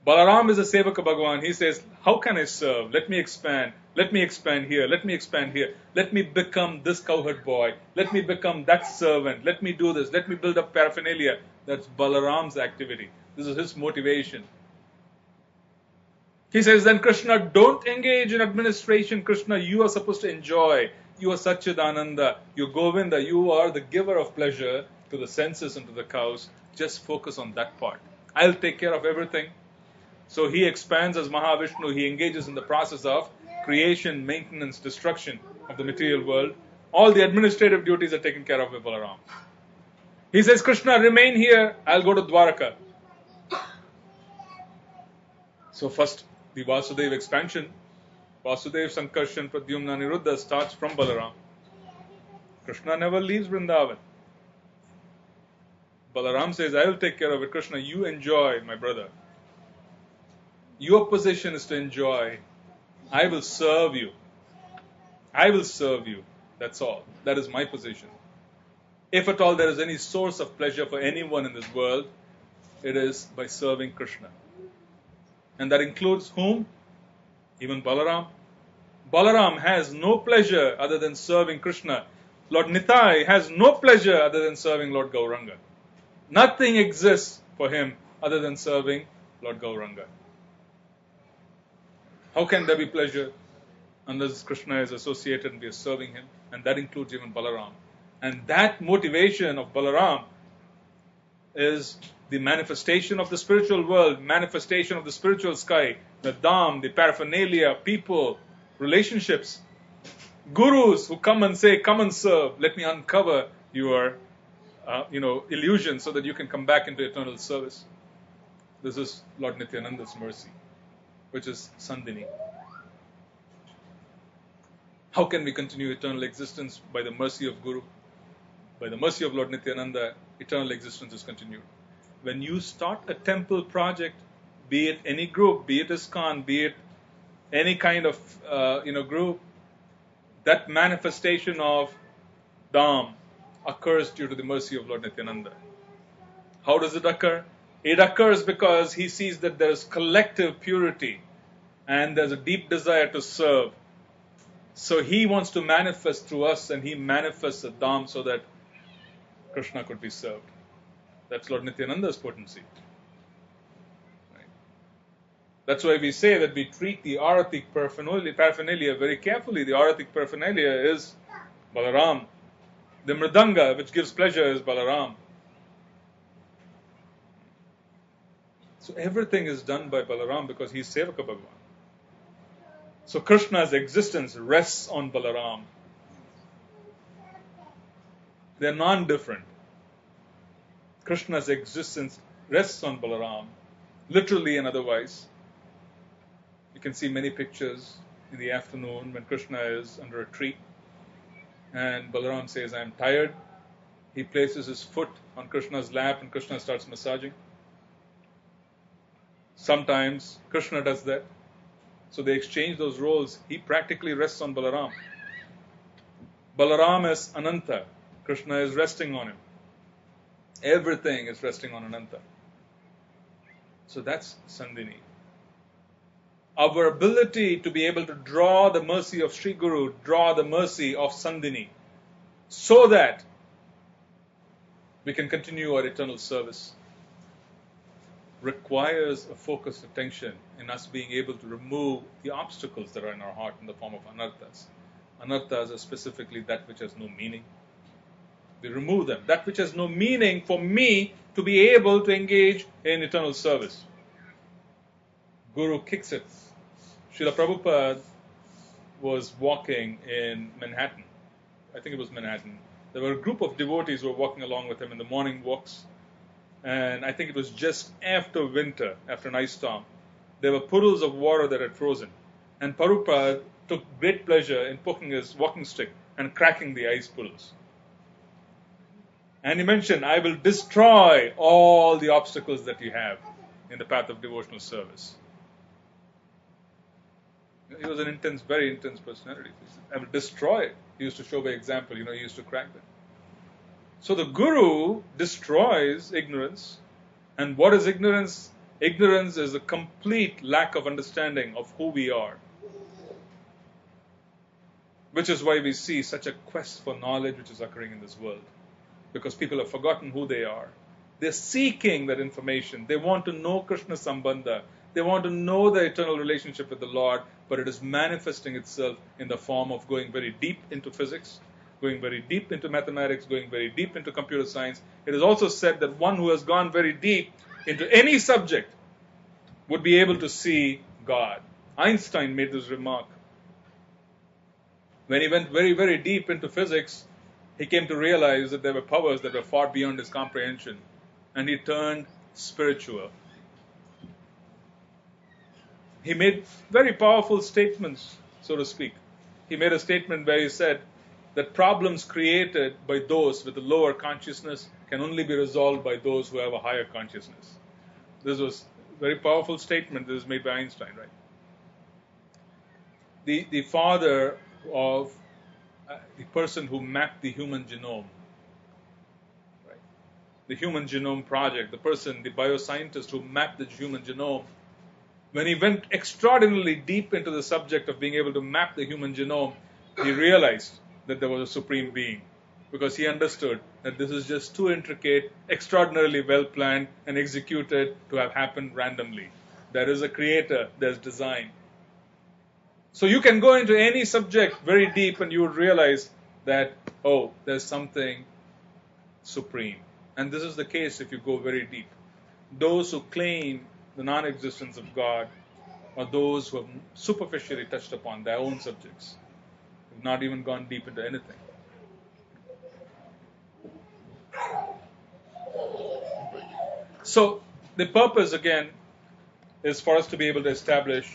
Balaram is a Sevaka Bhagavan. He says, how can I serve? Let me expand. Let me expand here. Let me expand here. Let me become this cowherd boy. Let me become that servant. Let me do this. Let me build up paraphernalia. That's Balaram's activity. This is his motivation. He says, then Krishna, don't engage in administration. Krishna, you are supposed to enjoy. You are Satchidananda. You are Govinda. You are the giver of pleasure to the senses and to the cows. Just focus on that part. I'll take care of everything. So he expands as Mahavishnu. He engages in the process of creation, maintenance, destruction of the material world. All the administrative duties are taken care of by Balaram. He says, Krishna, remain here. I'll go to Dwaraka. So first, the Vasudeva expansion. Vasudeva, Sankarshan, Pradyumna, Niruddha starts from Balaram. Krishna never leaves Vrindavan. Balaram says, I will take care of it. Krishna, you enjoy, my brother. Your position is to enjoy. I will serve you. I will serve you. That's all. That is my position. If at all there is any source of pleasure for anyone in this world, it is by serving Krishna. And that includes whom? Even Balaram. Balaram has no pleasure other than serving Krishna. Lord Nitai has no pleasure other than serving Lord Gauranga. Nothing exists for him other than serving Lord Gauranga. How can there be pleasure unless Krishna is associated and we are serving him? And that includes even Balaram. And that motivation of Balaram is the manifestation of the spiritual world, manifestation of the spiritual sky, the dham, the paraphernalia, people, relationships, gurus who come and say, come and serve, let me uncover your illusion so that you can come back into eternal service. This is Lord Nityananda's mercy, which is Sandhini. How can we continue eternal existence? By the mercy of Guru. By the mercy of Lord Nityananda, eternal existence is continued. When you start a temple project, be it any group, be it ISKCON, be it any kind of group, that manifestation of Dham occurs due to the mercy of Lord Nityananda. How does it occur? It occurs because he sees that there is collective purity and there's a deep desire to serve. So he wants to manifest through us, and he manifests a Dham so that Krishna could be served. That's Lord Nityananda's potency. Right. That's why we say that we treat the Aratik paraphernalia very carefully. The Aratik paraphernalia is Balaram. The Mridanga, which gives pleasure, is Balaram. So everything is done by Balaram because he is Sevaka Bhagavan. So Krishna's existence rests on Balaram. They're non-different. Krishna's existence rests on Balaram, literally and otherwise. You can see many pictures in the afternoon when Krishna is under a tree and Balaram says, "I'm tired." He places his foot on Krishna's lap and Krishna starts massaging. Sometimes Krishna does that. So they exchange those roles. He practically rests on Balaram. Balaram is Ananta. Krishna is resting on him. Everything is resting on Ananta. So that's Sandhini. Our ability to be able to draw the mercy of Sri Guru, draw the mercy of Sandhini, so that we can continue our eternal service, requires a focused attention in us being able to remove the obstacles that are in our heart in the form of anarthas. Anarthas are specifically that which has no meaning. We remove them. That which has no meaning for me to be able to engage in eternal service. Guru kicks it. Srila Prabhupada was walking in Manhattan. I think it was Manhattan. There were a group of devotees who were walking along with him in the morning walks. And I think it was just after winter, after an ice storm. There were puddles of water that had frozen. And Prabhupada took great pleasure in poking his walking stick and cracking the ice puddles. And he mentioned, "I will destroy all the obstacles that you have in the path of devotional service." He was an intense, very intense personality. He said, "I will destroy it." He used to show by example, he used to crack them. So the Guru destroys ignorance. And what is ignorance? Ignorance is a complete lack of understanding of who we are. Which is why we see such a quest for knowledge which is occurring in this world. Because people have forgotten who they are. They're seeking that information. They want to know Krishna Sambandha. They want to know the eternal relationship with the Lord, but it is manifesting itself in the form of going very deep into physics, going very deep into mathematics, going very deep into computer science. It is also said that one who has gone very deep into any subject would be able to see God. Einstein made this remark. When he went very, very deep into physics, he came to realize that there were powers that were far beyond his comprehension, and he turned spiritual. He made very powerful statements, so to speak. He made a statement where he said that problems created by those with a lower consciousness can only be resolved by those who have a higher consciousness. This was a very powerful statement that was made by Einstein, right? The father of the person who mapped the human genome, right? The Human Genome Project, the bioscientist who mapped the human genome, when he went extraordinarily deep into the subject of being able to map the human genome, he realized that there was a supreme being, because he understood that this is just too intricate, extraordinarily well planned and executed to have happened randomly. There is a creator, there's design. So you can go into any subject very deep and you would realize that, oh, there's something supreme. And this is the case if you go very deep. Those who claim the non-existence of God are those who have superficially touched upon their own subjects, have not even gone deep into anything. So the purpose, again, is for us to be able to establish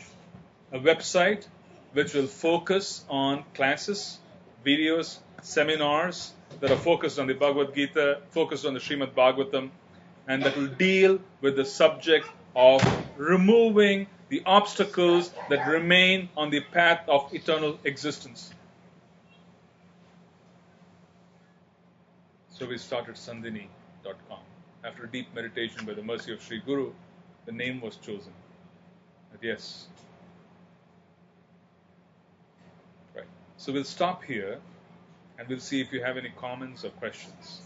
a website which will focus on classes, videos, seminars that are focused on the Bhagavad Gita, focused on the Srimad Bhagavatam, and that will deal with the subject of removing the obstacles that remain on the path of eternal existence. So we started Sandhini.com. After deep meditation by the mercy of Sri Guru, the name was chosen. But yes. Right. So we'll stop here and we'll see if you have any comments or questions.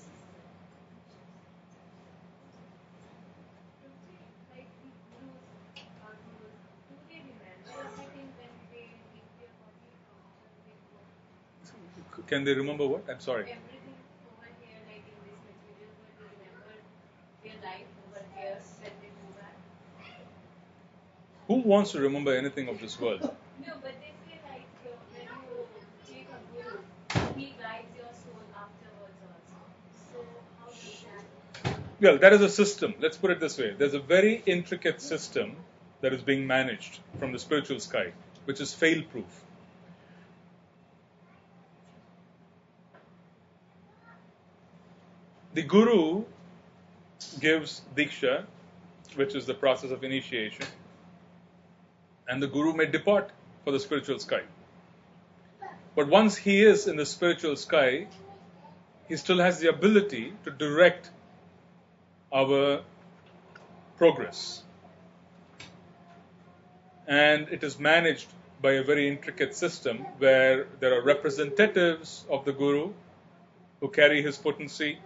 Like the gurus, our gurus, do they remember everything when they leave their body after they go? Can they remember what? I'm sorry. Everything over here, like in this material, but they remember their life over here when they go back? Who wants to remember anything of this world? No, but they say like when you take a guru, he guides your soul afterwards also. Well, that is a system. Let's put it this way. There's a very intricate system that is being managed from the spiritual sky, which is fail-proof. The guru gives diksha, which is the process of initiation, and the guru may depart for the spiritual sky. But once he is in the spiritual sky, he still has the ability to direct our progress. And it is managed by a very intricate system where there are representatives of the guru who carry his potency,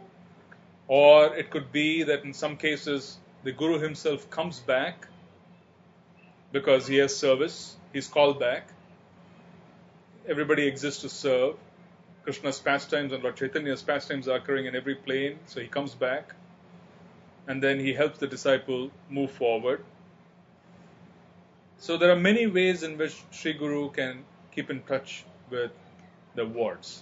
or it could be that in some cases the guru himself comes back because he has service, he's called back. Everybody exists to serve. Krishna's pastimes and Lord Chaitanya's pastimes are occurring in every plane, so he comes back and then he helps the disciple move forward. So there are many ways in which Sri Guru can keep in touch with the wards.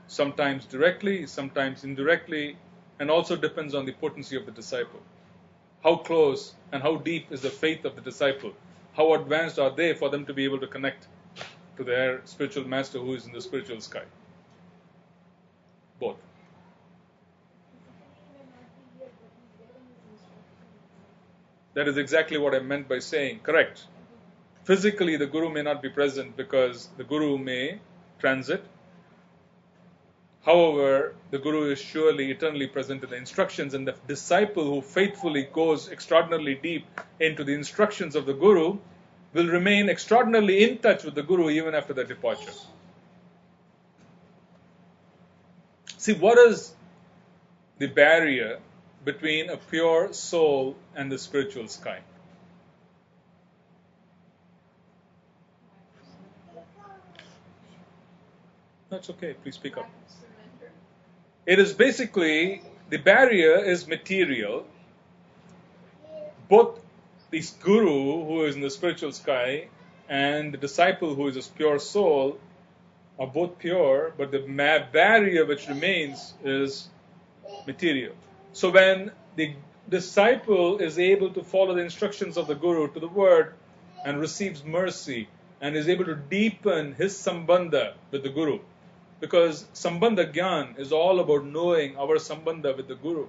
Sometimes directly, sometimes indirectly, and also depends on the potency of the disciple. How close and how deep is the faith of the disciple? How advanced are they for them to be able to connect to their spiritual master who is in the spiritual sky? Both. That is exactly what I meant by saying, correct. Physically, the guru may not be present because the guru may transit. However, the guru is surely eternally present in the instructions, and the disciple who faithfully goes extraordinarily deep into the instructions of the guru will remain extraordinarily in touch with the guru even after their departure. See, what is the barrier between a pure soul and the spiritual sky? That's okay, please speak up. It is basically, the barrier is material. Both this guru who is in the spiritual sky and the disciple who is a pure soul are both pure, but the barrier which remains is material. So when the disciple is able to follow the instructions of the guru to the word and receives mercy and is able to deepen his sambandha with the guru, because sambandha gyan is all about knowing our sambandha with the guru.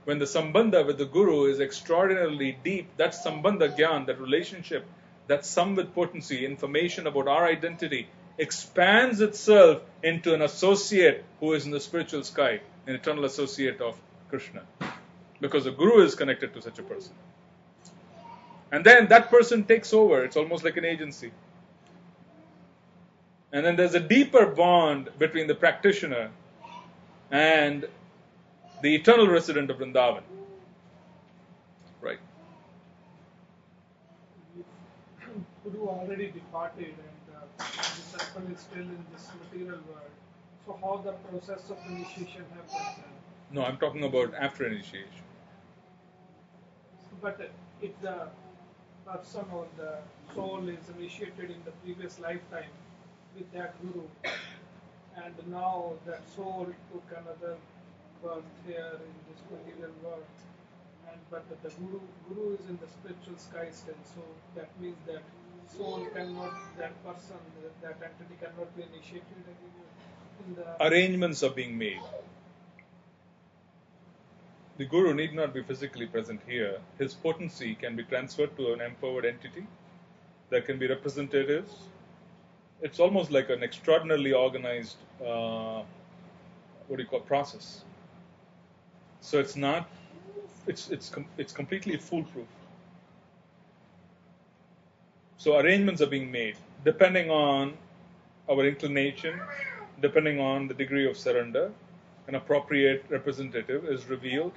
When the sambandha with the guru is extraordinarily deep, that sambandha gyan, that relationship, that samvid potency, information about our identity, expands itself into an associate who is in the spiritual sky, an eternal associate of Krishna. Because the guru is connected to such a person. And then that person takes over. It's almost like an agency. And then there's a deeper bond between the practitioner and the eternal resident of Vrindavan. Right. Guru already departed and the disciple is still in this material world. So how the process of initiation happens? No, I'm talking about after initiation. But if the person or the soul is initiated in the previous lifetime with that guru, and now that soul took another birth here in this material world, but the guru is in the spiritual sky still, so that means that soul cannot, that person, that entity cannot be initiated in the arrangements are being made. The guru need not be physically present here. His potency can be transferred to an empowered entity. There can be representatives. It's almost like an extraordinarily organized, process. So it's not, it's completely foolproof. So arrangements are being made depending on our inclination, depending on the degree of surrender. An appropriate representative is revealed.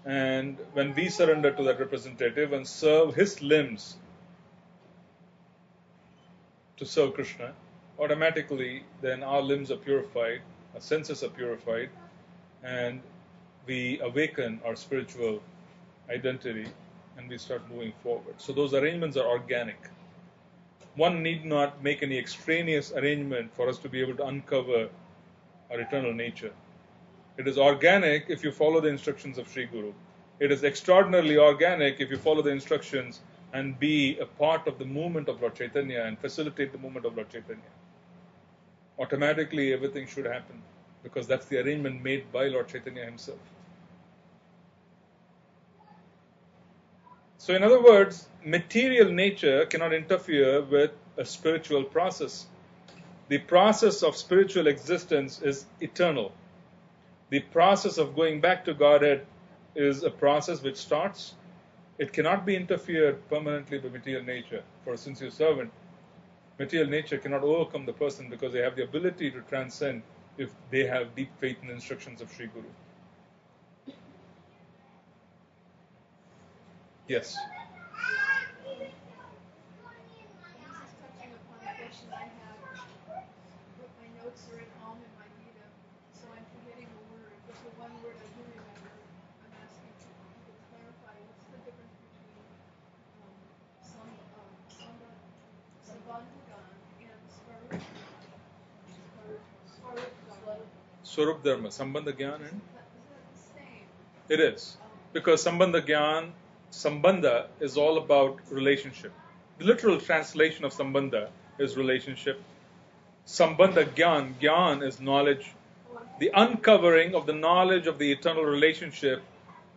And when we surrender to that representative and serve his limbs to serve Krishna, automatically then our limbs are purified, our senses are purified, and we awaken our spiritual identity and we start moving forward. So those arrangements are organic. One need not make any extraneous arrangement for us to be able to uncover our eternal nature. It is organic if you follow the instructions of Sri Guru. It is extraordinarily organic if you follow the instructions and be a part of the movement of Lord Chaitanya and facilitate the movement of Lord Chaitanya. Automatically everything should happen because that's the arrangement made by Lord Chaitanya himself. So in other words, material nature cannot interfere with a spiritual process. The process of spiritual existence is eternal. The process of going back to Godhead is a process which starts. It cannot be interfered permanently by material nature. For a sincere servant, material nature cannot overcome the person because they have the ability to transcend if they have deep faith in the instructions of Sri Guru. Yes. This is touching upon a question I had. But my notes are at home in my Gita, so I'm forgetting a word. But the one word I do remember, I'm asking if you could clarify what's the difference between Sambandhagan and Svarupgan. Swarup Dharma, Sambandha Gyan, and Is that the same? it is. Because Sambandha Gyan, Sambandha is all about relationship. The literal translation of Sambandha is relationship. Sambandha Gyan, Gyan is knowledge. The uncovering of the knowledge of the eternal relationship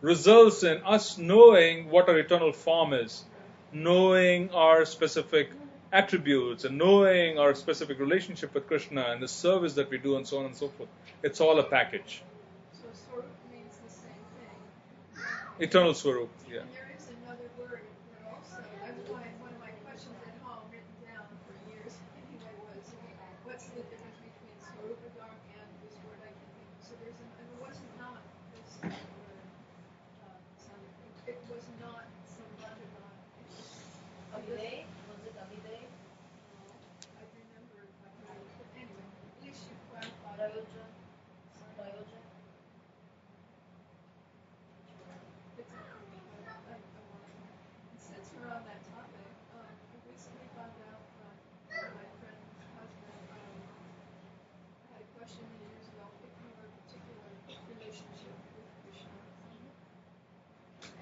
results in us knowing what our eternal form is, knowing our specific attributes, and knowing our specific relationship with Krishna and the service that we do, and so on and so forth. It's all a package. So Swarup means the same thing. Eternal Swarup, yeah. And there is another word that also, that's why one of my questions at home written down for years anyway was, what's the difference between Swarupadharm and this word I can think of? So there's an, and it wasn't not this word, it was not Sambandhagan. Aviday? Was it Aviday? I remember it, but anyway, at least you clarified. Prayoja? Prayoja? It's I want to. And since we're on that topic, I recently found out from my friend's husband. I had a question many years ago. If your particular relationship with Krishna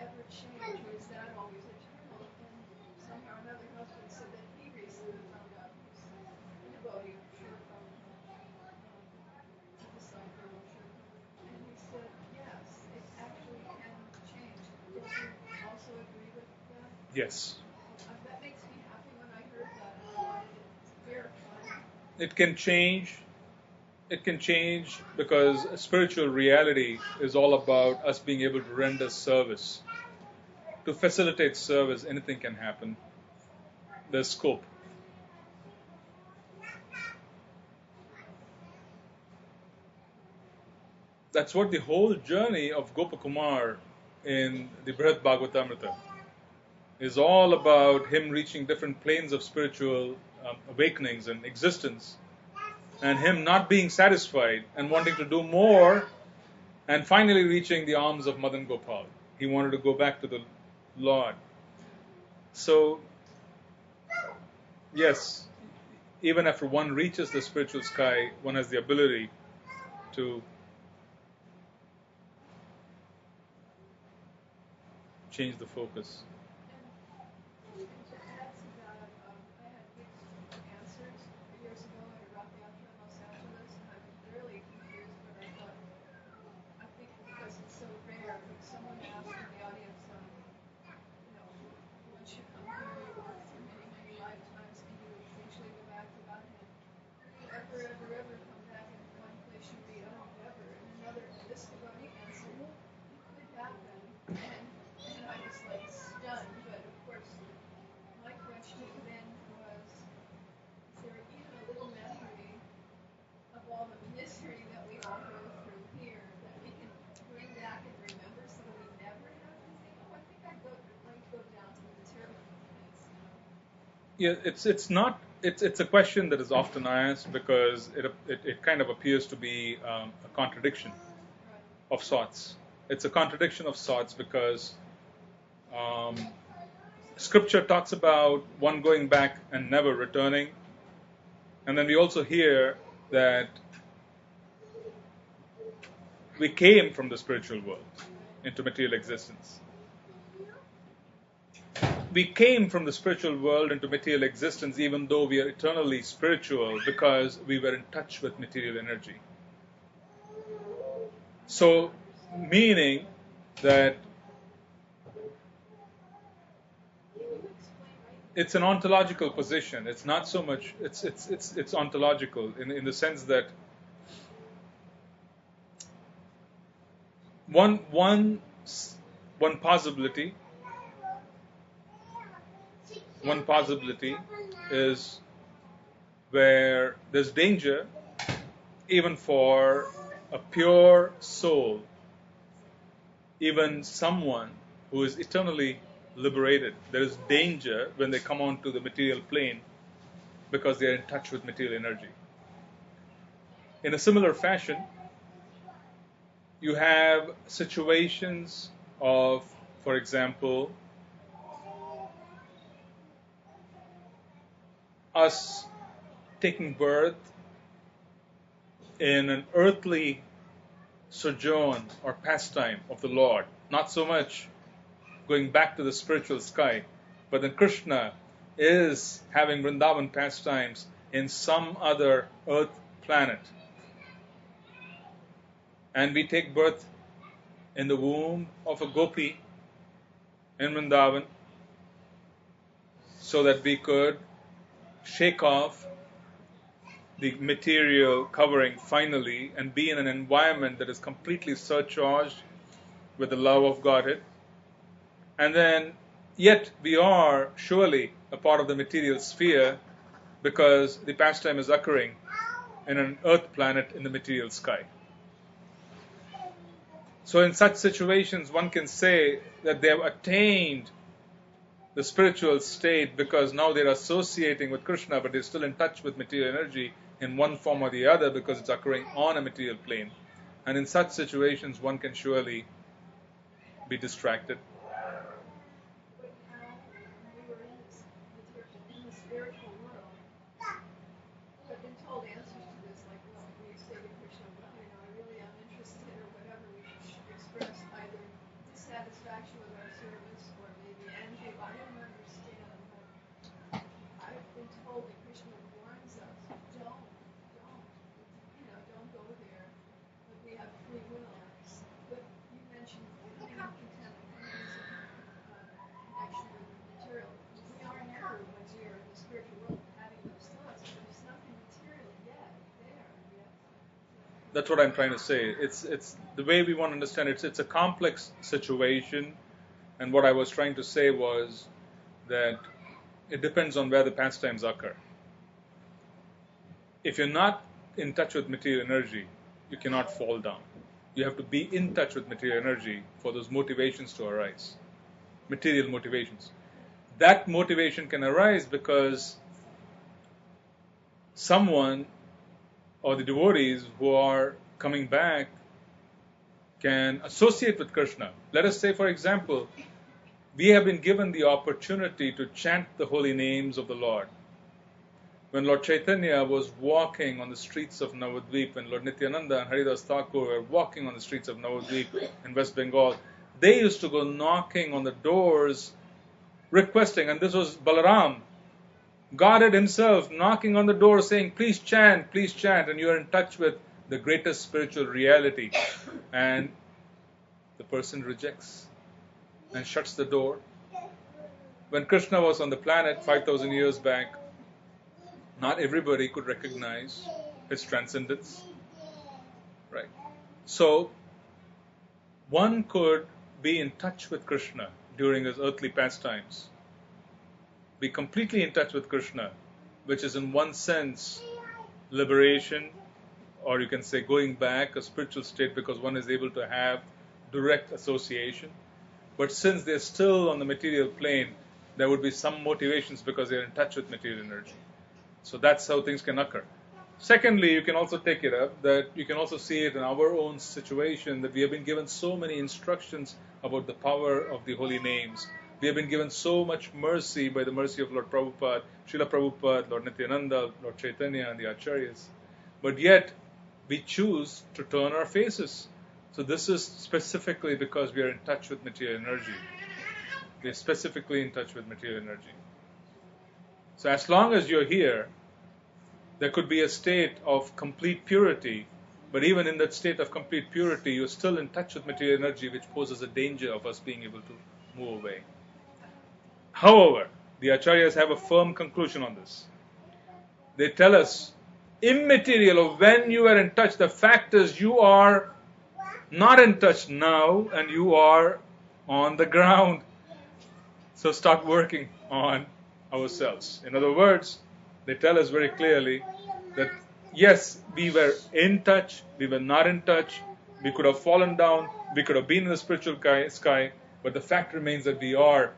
ever change, or is that always eternal? And somehow or another, husband said that he recently found out he's a devotee of Sri Prabhupada, a disciple of Sri Prabhupada, and he said yes, it actually can change. Did you also agree with that? Yes. That makes me happy when I heard that. I wanted it verified. It can change. It can change because spiritual reality is all about us being able to render service. To facilitate service, anything can happen. There's scope. That's what the whole journey of Gopakumar in the Brihad Bhagavatamrita is all about, him reaching different planes of spiritual awakenings and existence, and him not being satisfied and wanting to do more, and finally reaching the arms of Madan Gopal. He wanted to go back to the Lord. So, yes, even after one reaches the spiritual sky, one has the ability to change the focus. And to add to that, I had mixed answers years ago at a rock yatra in Los Angeles, and I was really confused, but I thought, I think because it's so rare, but someone asked in the audience, once you come here, you work through many, many lifetimes, and you eventually go back to Godhead. Will you ever come back in one place you read, oh, never, and another, this devotee answered, it could happen, and I was like stunned, but of course, my question then was, is there even a little memory of all the misery that we all go through here that we can bring back and remember so we never have to think, oh, I think I'd like to go down to the material place, Yeah, it's not. It's a question that is often asked because it kind of appears to be a contradiction Right. of sorts. It's a contradiction of sorts because Scripture talks about one going back and never returning, and then we also hear that We came from the spiritual world into material existence. We came from the spiritual world into material existence even though we are eternally spiritual because we were in touch with material energy. So, meaning that it's an ontological position. It's not so much, it's ontological in the sense that one possibility is where there's danger even for a pure soul, even someone who is eternally liberated. There is danger when they come onto the material plane because they are in touch with material energy. In a similar fashion, you have situations of, for example, us taking birth in an earthly sojourn or pastime of the Lord, not so much going back to the spiritual sky, but then Krishna is having Vrindavan pastimes in some other earth planet. And we take birth in the womb of a gopi in Vrindavan so that we could shake off the material covering finally and be in an environment that is completely surcharged with the love of Godhead. And then, yet we are surely a part of the material sphere because the pastime is occurring in an earth planet in the material sky. So in such situations, one can say that they have attained the spiritual state because now they're associating with Krishna, but they're still in touch with material energy in one form or the other because it's occurring on a material plane. And in such situations, one can surely be distracted. But now we were in the spiritual world. I've been told answers to this, like, well, we say to Krishna, well, I really am interested, or whatever, we should express either dissatisfaction with our service or maybe envy. I don't understand. But I've been told that Krishna warns us, don't, don't go there. But we have free will. But you mentioned coming up content, connection with the material. We are never, when we are in the spiritual world, having those thoughts. There's nothing material yet there. That's what I'm trying to say. It's the way we want to understand it. It's a complex situation, and what I was trying to say was that it depends on where the pastimes occur. If you're not in touch with material energy, you cannot fall down. You have to be in touch with material energy for those motivations to arise. Material motivations. That motivation can arise because someone or the devotees who are coming back can associate with Krishna. Let us say, for example, we have been given the opportunity to chant the holy names of the Lord. When Lord Chaitanya was walking on the streets of Navadvip, when Lord Nityananda and Haridas Thakur were walking on the streets of Navadvip in West Bengal, they used to go knocking on the doors, requesting, and this was Balaram, Godhead himself, knocking on the door saying, please chant, and you are in touch with the greatest spiritual reality. And the person rejects and shuts the door. When Krishna was on the planet 5,000 years back, not everybody could recognize his transcendence. Right? So, one could be in touch with Krishna during his earthly pastimes. Be completely in touch with Krishna, which is in one sense liberation, or you can say going back, a spiritual state, because one is able to have direct association. But since they're still on the material plane, there would be some motivations because they're in touch with material energy. So that's how things can occur. Secondly, you can also take it up that you can also see it in our own situation that we have been given so many instructions about the power of the holy names. We have been given so much mercy by the mercy of Lord Prabhupada, Srila Prabhupada, Lord Nityananda, Lord Chaitanya and the Acharyas. But yet, we choose to turn our faces So this is specifically because we are in touch with material energy. We are specifically in touch with material energy. So as long as you're here, there could be a state of complete purity, but even in that state of complete purity, you're still in touch with material energy, which poses a danger of us being able to move away. However, the Acharyas have a firm conclusion on this. They tell us, immaterial, or when you are in touch, the fact is you are not in touch now and you are on the ground. So start working on ourselves. In other words, they tell us very clearly that yes, we were in touch, we were not in touch, we could have fallen down, we could have been in the spiritual sky, but the fact remains that we are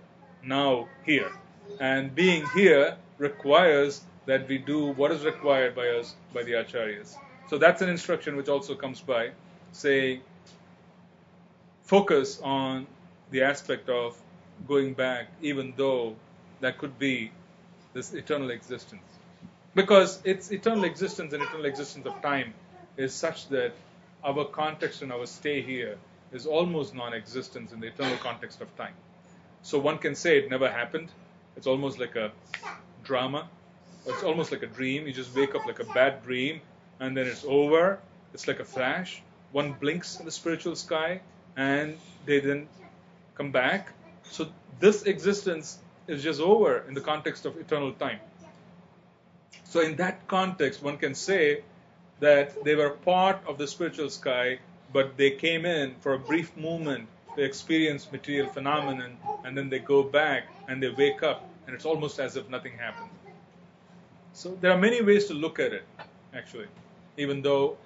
now here. And being here requires that we do what is required by us, by the Acharyas. So that's an instruction which also comes by saying, focus on the aspect of going back, even though that could be this eternal existence. Because its eternal existence and eternal existence of time is such that our context and our stay here is almost non-existence in the eternal context of time. So one can say it never happened. It's almost like a drama. It's almost like a dream. You just wake up like a bad dream and then it's over. It's like a flash. One blinks in the spiritual sky and they then come back. So this existence is just over in the context of eternal time. So in that context, one can say that they were part of the spiritual sky, but they came in for a brief moment to experience material phenomenon, and then they go back and they wake up, and it's almost as if nothing happened. So there are many ways to look at it, actually, even though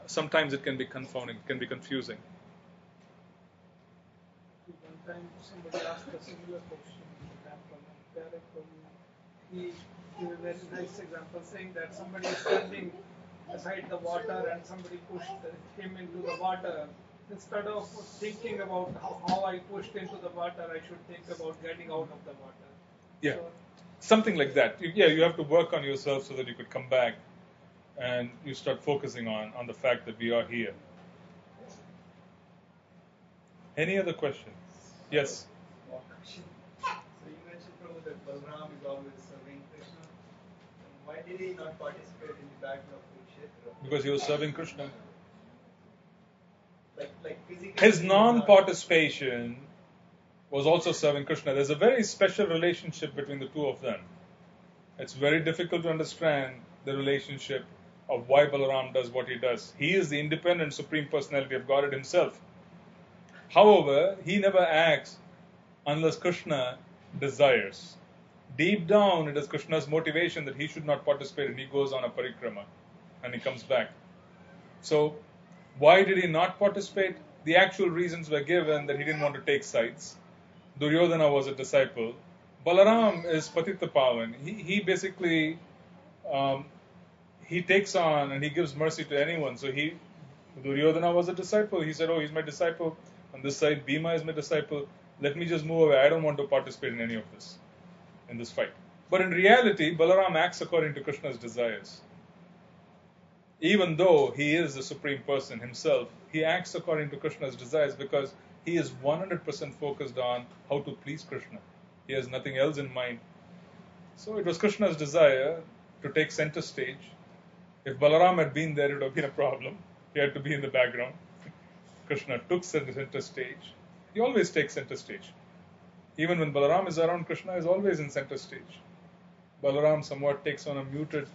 sometimes it can be confounding, it can be confusing. One time somebody asked a similar question in the temple, and Derek he gave a very nice example, saying that somebody is standing beside the water and somebody pushed him into the water. Instead of thinking about how I pushed into the water, I should think about getting out of the water. Yeah, So, something like that. You have to work on yourself so that you could come back and you start focusing on the fact that we are here. Any other questions? Yes? One question. So you mentioned, Prabhu, that Balram is always serving Krishna. And why did he not participate in the battle of Kurukshetra? Because he was serving Krishna. Like physically. His non-participation was also serving Krishna. There's a very special relationship between the two of them. It's very difficult to understand the relationship of why Balaram does what he does. He is the independent Supreme Personality of Godhead himself. However, he never acts unless Krishna desires. Deep down, it is Krishna's motivation that he should not participate, and he goes on a parikrama and he comes back. So, why did he not participate? The actual reasons were given that he didn't want to take sides. Duryodhana was a disciple. Balaram is Patita Pavan. He basically he takes on and he gives mercy to anyone. So Duryodhana was a disciple. He said, "Oh, he's my disciple." On this side, Bhima is my disciple. Let me just move away. I don't want to participate in any of this, in this fight. But in reality, Balaram acts according to Krishna's desires. Even though he is the Supreme Person himself, he acts according to Krishna's desires because he is 100% focused on how to please Krishna. He has nothing else in mind. So it was Krishna's desire to take center stage. If Balaram had been there, it would have been a problem. He had to be in the background. Krishna took center stage. He always takes center stage. Even when Balaram is around, Krishna is always in center stage. Balaram somewhat takes on a muted,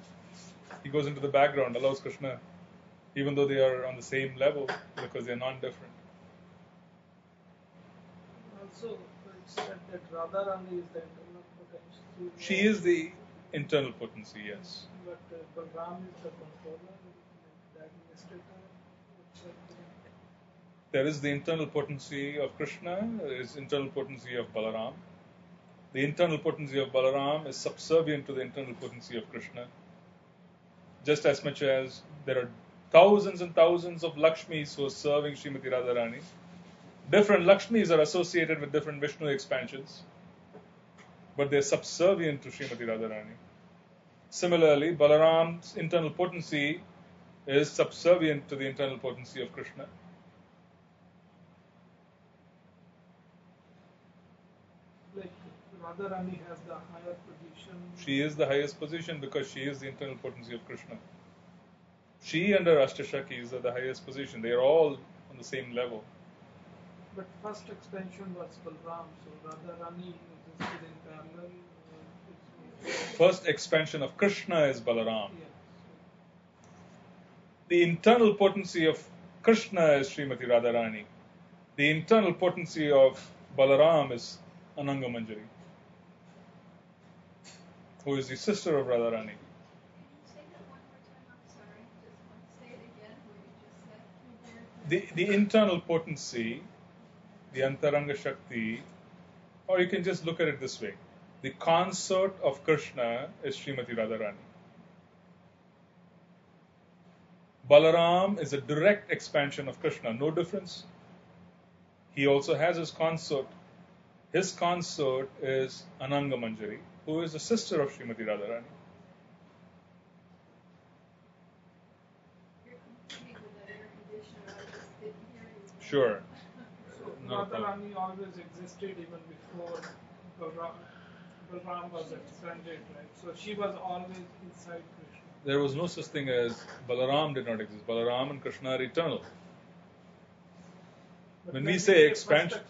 he goes into the background, allows Krishna, even though they are on the same level, because they are non-different. also, it's said that Radharani is the internal potential. She is the internal potency, yes. But Balram is the controller, the administrator. There is the internal potency of Krishna, there is internal potency of Balaram. The internal potency of Balaram is subservient to the internal potency of Krishna. Just as much as there are thousands and thousands of Lakshmis who are serving Srimati Radharani. Different Lakshmis are associated with different Vishnu expansions, but they are subservient to Srimati Radharani. Similarly, Balaram's internal potency is subservient to the internal potency of Krishna. Radharani has the higher position. She is the highest position because she is the internal potency of Krishna. She and her Ashtashakis are the highest position. They are all on the same level. But first expansion was Balram, so Radharani existed in parallel. First expansion of Krishna is Balaram. Yeah. The internal potency of Krishna is Srimati Radharani. The internal potency of Balaram is Ananga Manjari, who is the sister of Radharani. Can you say that one more time? I'm sorry. Just want to say it again, what you just said. The internal potency, the Antaranga Shakti, or you can just look at it this way. The consort of Krishna is Srimati Radharani. Balaram is a direct expansion of Krishna, no difference. He also has his consort. His consort is Ananga Manjari, who is the sister of Srimati Radharani. You're competing with that air conditioner. I just didn't hear you. Sure. So No problem. Radharani always existed even before Balram was expanded, right? So she was always inside Krishna. There was no such thing as Balaram did not exist. Balaram and Krishna are eternal. But When when we say first expansion,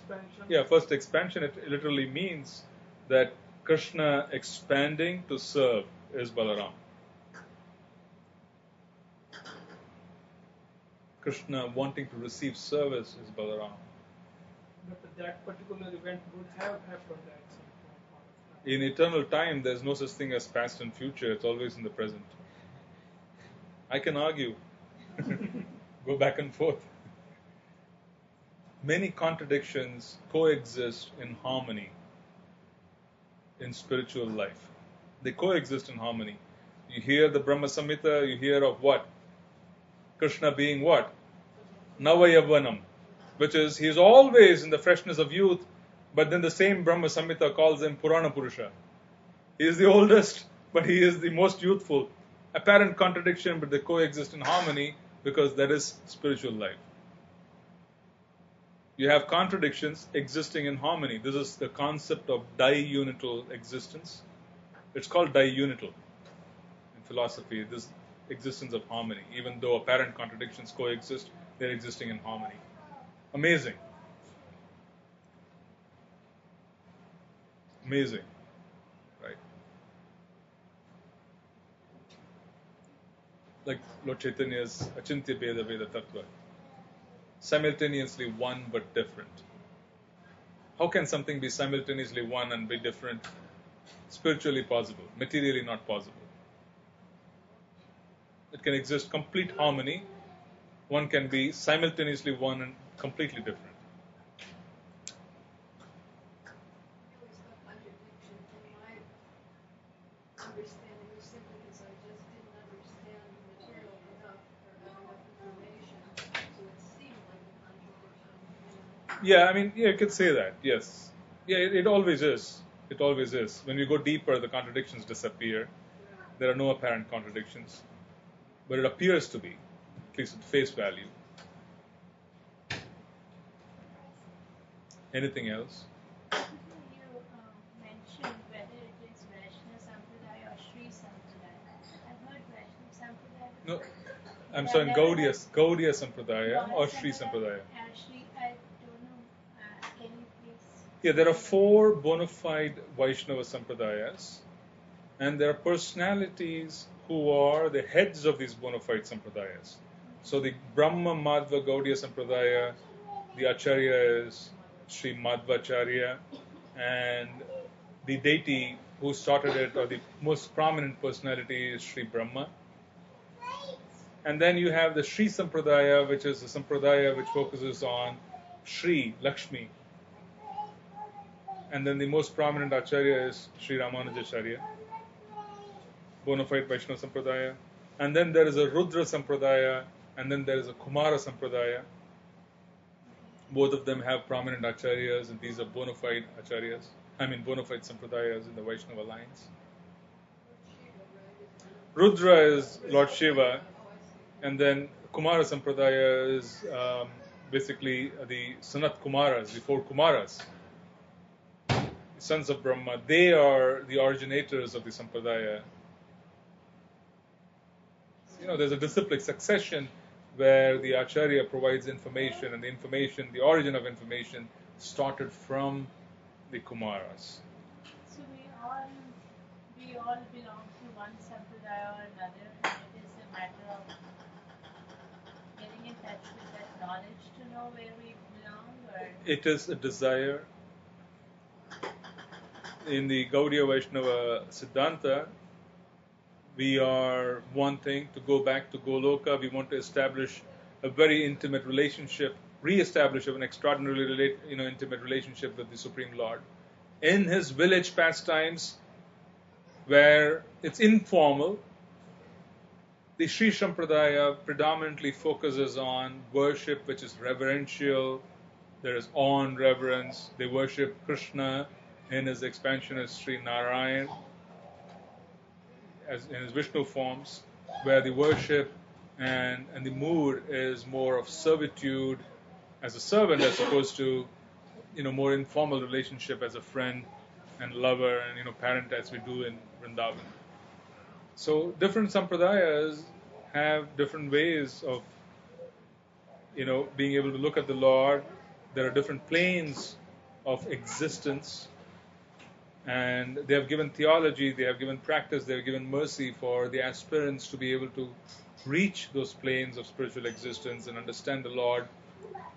first expansion, it literally means that Krishna expanding to serve is Balaram. Krishna wanting to receive service is Balaram. But that particular event would have happened at some point of time. In eternal time, there's no such thing as past and future. It's always in the present. I can argue. Go back and forth. Many contradictions coexist in harmony in spiritual life. They coexist in harmony. You hear the Brahma Samhita, you hear of what? Krishna being what? Navayavanam, which is he is always in the freshness of youth, but then the same Brahma Samhita calls him Purana Purusha. He is the oldest, but he is the most youthful. Apparent contradiction, but they coexist in harmony because that is spiritual life. You have contradictions existing in harmony. This is the concept of diunital existence. It's called diunital in philosophy, this existence of harmony. Even though apparent contradictions coexist, they're existing in harmony. Amazing. Amazing. Right? Like Lord Chaitanya's Achintya Veda Veda Tattva. Simultaneously one but different. How can something be simultaneously one and be different? Spiritually possible, materially not possible. It can exist complete harmony. One can be simultaneously one and completely different. Really is no contradiction in my understanding, was simply because I just didn't understand the material enough or have enough information, so it seemed like a contradiction. Yeah, I mean, yeah, you could say that, yes. Yeah, it always is. It always is. When you go deeper, the contradictions disappear. There are no apparent contradictions. But it appears to be, at least at face value. Anything else? You mentioned whether it is Vaishnava Sampradaya or Sri Sampradaya. I've heard Vaishnava Sampradaya No, before. I'm sorry, Gaudiya Sampradaya or Sri Sampradaya. Sri, I don't know. Can you please? Yeah, there are 4 bona fide Vaishnava Sampradayas, and there are personalities who are the heads of these bona fide Sampradayas. So the Brahma Madhva Gaudiya Sampradaya, the Acharya is Sri Madhvacharya, and the deity who started it, or the most prominent personality, is Sri Brahma. And then you have the Sri Sampradaya, which is the Sampradaya which focuses on Sri Lakshmi. And then the most prominent Acharya is Sri Ramanujacharya, bona fide Vaishnava Sampradaya. And then there is a Rudra Sampradaya, and then there is a Kumara Sampradaya. Both of them have prominent Acharyas, and these are bona fide Acharyas. Bona fide Sampradayas in the Vaishnava lines. Rudra is Lord Shiva, and then Kumara Sampradaya is basically the Sanat Kumaras, the 4 Kumaras. sons of Brahma, they are the originators of the Sampradaya. There's a disciplic succession where the Acharya provides information, and the origin of information started from the Kumaras. So we all belong to one sampradaya or another, and it is a matter of getting in touch with that knowledge to know where we belong, or It is a desire in the Gaudiya Vaishnava Siddhanta. We are wanting to go back to Goloka. We want to establish a very intimate relationship, re-establish an extraordinarily intimate relationship with the Supreme Lord. In his village pastimes, where it's informal, the Sri Sampradaya predominantly focuses on worship which is reverential. There is awe and reverence. They worship Krishna in his expansion as Sri Narayan, as in his Vishnu forms, where the worship and the mood is more of servitude as a servant, as opposed to more informal relationship as a friend and lover and parent, as we do in Vrindavan. So different sampradayas have different ways of being able to look at the Lord. There are different planes of existence, and they have given theology, they have given practice, they have given mercy for the aspirants to be able to reach those planes of spiritual existence and understand the Lord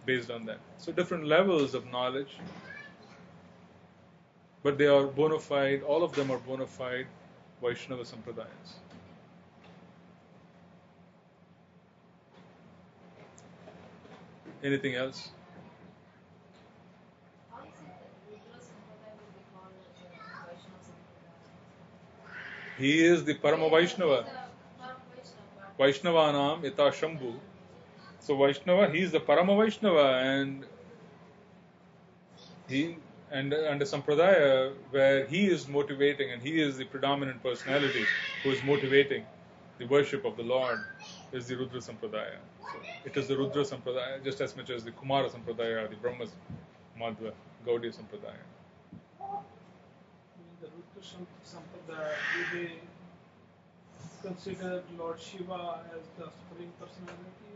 based on that. So different levels of knowledge, but they are bona fide, all of them are bona fide Vaishnava Sampradayas. Anything else? How is it that Rudra Sampradaya will be called as a Vaishnava Sampradaya? He is the Parama Vaishnava. He's a Param Vaishnava. Vaishnavanam Yata Shambhu. So Vaishnava, he is the Parama Vaishnava, and he and the Sampradaya where he is motivating, and he is the predominant personality who is motivating the worship of the Lord, is the Rudra Sampradaya. So it is the Rudra Sampradaya just as much as the Kumara Sampradaya, the Brahma Madhva, Gaudiya Sampradaya. In the Rudra Sampradaya, do they consider Lord Shiva as the Supreme Personality?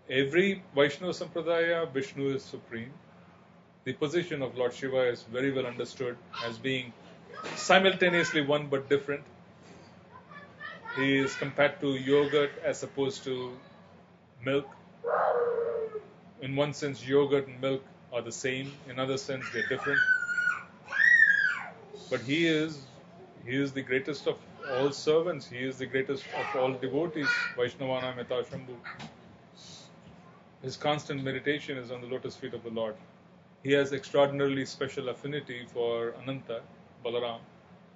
Or Every Vaishnava Sampradaya, Vishnu is supreme. The position of Lord Shiva is very well understood as being simultaneously one but different. He is compared to yogurt as opposed to milk. In one sense, yogurt and milk are the same. In another sense, they're different. But he is the greatest of all servants. He is the greatest of all devotees. Vaishnavana Meta Shambhu. His constant meditation is on the lotus feet of the Lord. He has extraordinarily special affinity for Ananta, Balaram.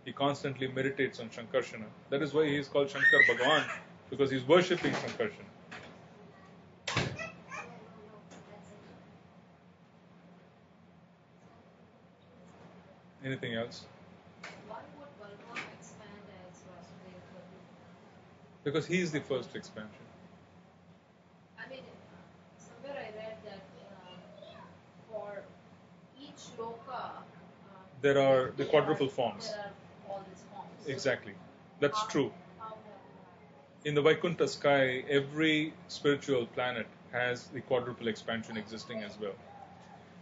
He constantly meditates on Shankarshana. That is why he is called Shankar Bhagavan, because he is worshipping Shankarshana. Anything else? Why would Balram expand as Vasudeva? Because he is the first expansion. I mean, somewhere I read that for each loka, There are the quadruple forms. There are all these forms. Exactly. That's How- true. how- In the Vaikuntha sky, every spiritual planet has the quadruple expansion existing as well.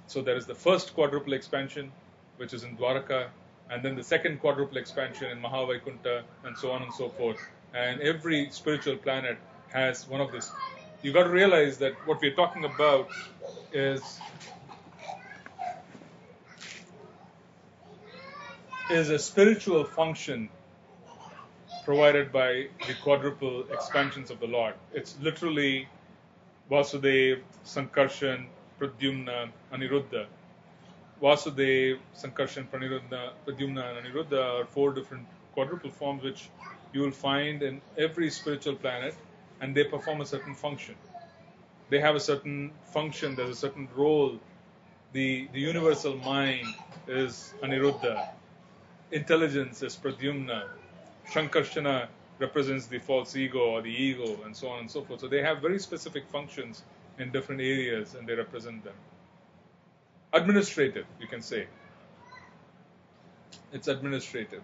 So there is the first quadruple expansion, which is in Dwaraka, and then the second quadruple expansion in Mahavaikuntha, and so on and so forth. And every spiritual planet has one of this. You got to realize that what we're talking about is a spiritual function provided by the quadruple expansions of the Lord. It's literally Vasudev, Sankarshan, Pradyumna, Aniruddha. Vasudev, Sankarshan, Pradyumna, and Aniruddha are four different quadruple forms which you will find in every spiritual planet, and they perform a certain function. They have a certain function, there's a certain role. The universal mind is Aniruddha. Intelligence is Pradyumna. Shankarshana represents the false ego or the ego, and so on and so forth. So they have very specific functions in different areas, and they represent them. Administrative, you can say. It's administrative.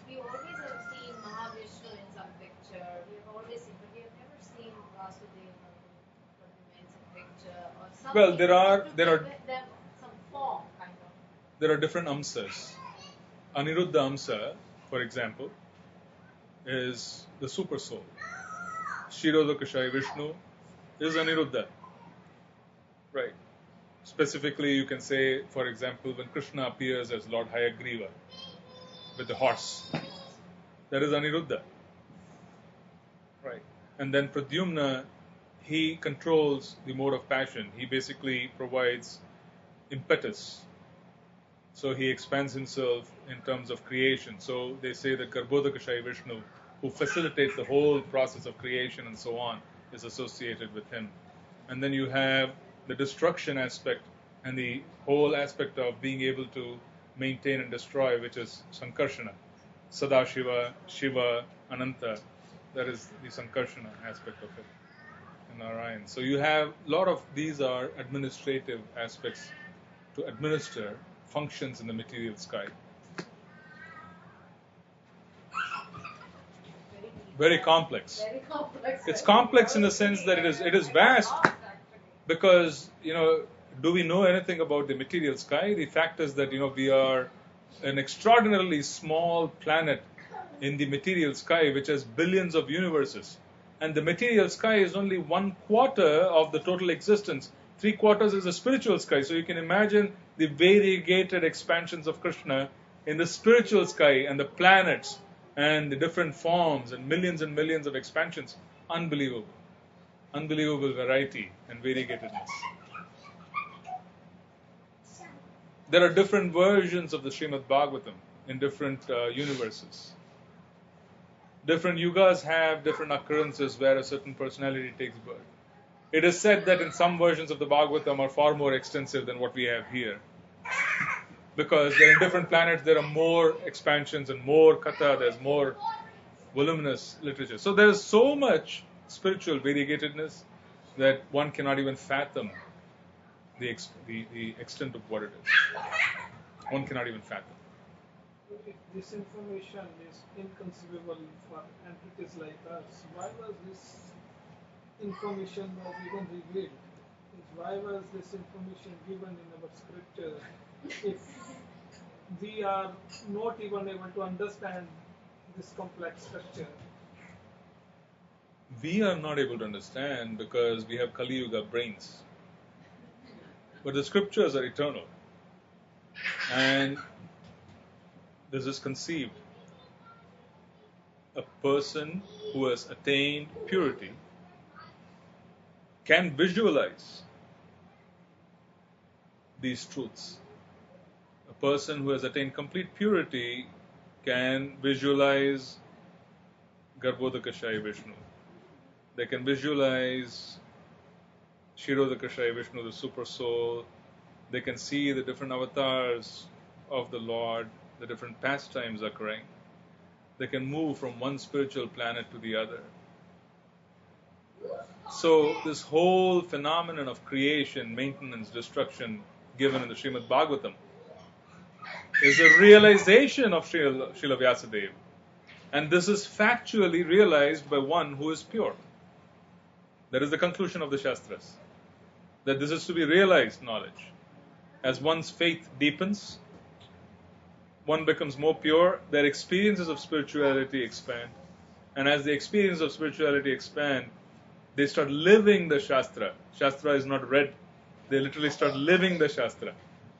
We always have seen Mahavishnu in some picture. We have always seen, but we have never seen Vasudeva in some picture or something. Well, there are them some form kind of. there are different amsas. Aniruddha Amsa, for example, is the super soul. Kshirodakashaya Vishnu is Aniruddha. Right. Specifically, you can say, for example, when Krishna appears as Lord Hayagriva with the horse, that is Aniruddha. Right. And then Pradyumna, he controls the mode of passion. He basically provides impetus. So he expands himself in terms of creation. So they say that Garbhodakashaya Vishnu, who facilitates the whole process of creation and so on, is associated with him. And then you have the destruction aspect and the whole aspect of being able to maintain and destroy, which is Sankarshana. Sadashiva, Shiva, Ananta, that is the Sankarshana aspect of it in Narayan. So you have a lot of these are administrative aspects to administer functions in the material sky. Very complex. Very complex. It's complex in the sense that it is vast, because do we know anything about the material sky? The fact is that we are an extraordinarily small planet in the material sky, which has billions of universes, and the material sky is only 1/4 of the total existence. 3/4 is the spiritual sky. So you can imagine the variegated expansions of Krishna in the spiritual sky and the planets and the different forms and millions of expansions. Unbelievable. Unbelievable variety and variegatedness. There are different versions of the Srimad Bhagavatam in different universes. Different yugas have different occurrences where a certain personality takes birth. It is said that in some versions of the Bhagavatam are far more extensive than what we have here. Because there are different planets, there are more expansions and more katha, there's more voluminous literature. So there is so much spiritual variegatedness that one cannot even fathom the extent of what it is. One cannot even fathom. If this information is inconceivable for entities like us, why was this information not even revealed? Why was this information given in our scripture if we are not even able to understand this complex structure? We are not able to understand because we have Kali Yuga brains. But the scriptures are eternal. And this is conceived. A person who has attained purity can visualize these truths. A person who has attained complete purity can visualize Garbhodakashaya Vishnu. They can visualize Kshirodakashaya Vishnu, the super soul. They can see the different avatars of the Lord, the different pastimes occurring. They can move from one spiritual planet to the other. So this whole phenomenon of creation, maintenance, destruction given in the Srimad Bhagavatam is a realization of Srila Vyasadeva. And this is factually realized by one who is pure. That is the conclusion of the Shastras. That this is to be realized knowledge. As one's faith deepens, one becomes more pure, their experiences of spirituality expand. And as the experiences of spirituality expand, they start living the Shastra. Shastra is not read. They literally start living the Shastra.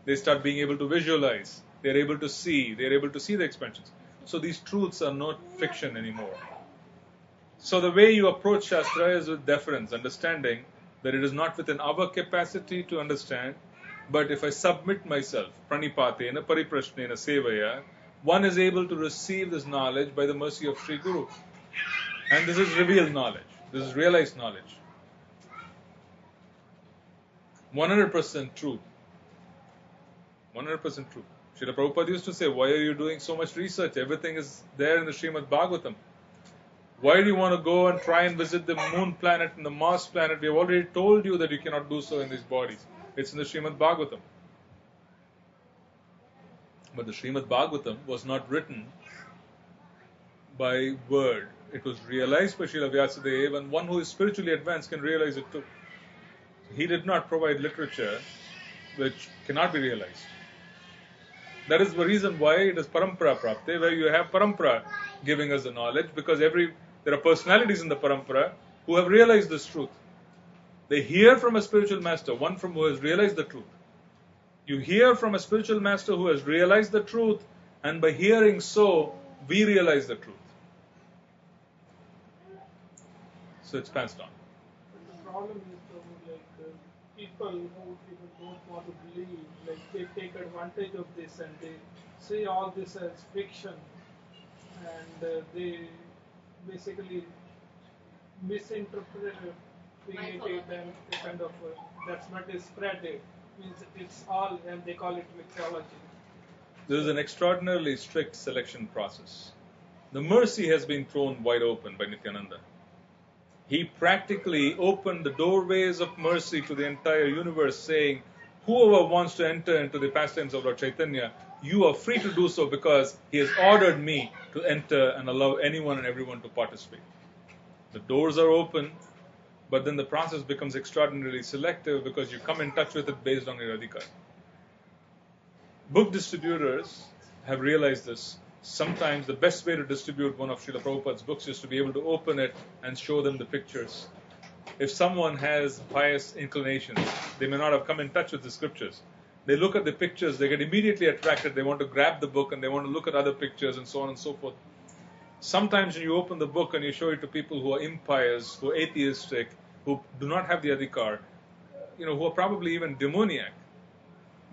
They start being able to visualize. They are able to see. They are able to see the expansions. So these truths are not fiction anymore. So the way you approach Shastra is with deference, understanding that it is not within our capacity to understand, but if I submit myself, pranipatena, pariprashnena, sevaya, one is able to receive this knowledge by the mercy of Sri Guru. And this is revealed knowledge. This is realized knowledge. 100% true. 100% true. Srila Prabhupada used to say, why are you doing so much research? Everything is there in the Srimad Bhagavatam. Why do you want to go and try and visit the moon planet and the Mars planet? We have already told you that you cannot do so in these bodies. It's in the Srimad Bhagavatam. But the Srimad Bhagavatam was not written by word. It was realized by Srila Vyasadeva, and one who is spiritually advanced can realize it too. He did not provide literature which cannot be realized. That is the reason why it is parampara prapte, where you have parampara giving us the knowledge, because there are personalities in the parampara who have realized this truth. They hear from a spiritual master, one from who has realized the truth. You hear from a spiritual master who has realized the truth, and by hearing so, we realize the truth. So it's passed on. But the problem is, though, like people who even don't want to believe, like they take advantage of this and they see all this as fiction, and they basically misinterpret it, create it, and they kind of that's what is spread it. Means it's all, and they call it mythology. There is an extraordinarily strict selection process. The mercy has been thrown wide open by Nityananda. He practically opened the doorways of mercy to the entire universe, saying, whoever wants to enter into the pastimes of Lord Chaitanya, you are free to do so, because he has ordered me to enter and allow anyone and everyone to participate. The doors are open, but then the process becomes extraordinarily selective because you come in touch with it based on your adhikar. Book distributors have realized this. Sometimes the best way to distribute one of Srila Prabhupada's books is to be able to open it and show them the pictures. If someone has pious inclinations, they may not have come in touch with the scriptures. They look at the pictures, they get immediately attracted, they want to grab the book and they want to look at other pictures and so on and so forth. Sometimes when you open the book and you show it to people who are impious, who are atheistic, who do not have the adhikar, who are probably even demoniac,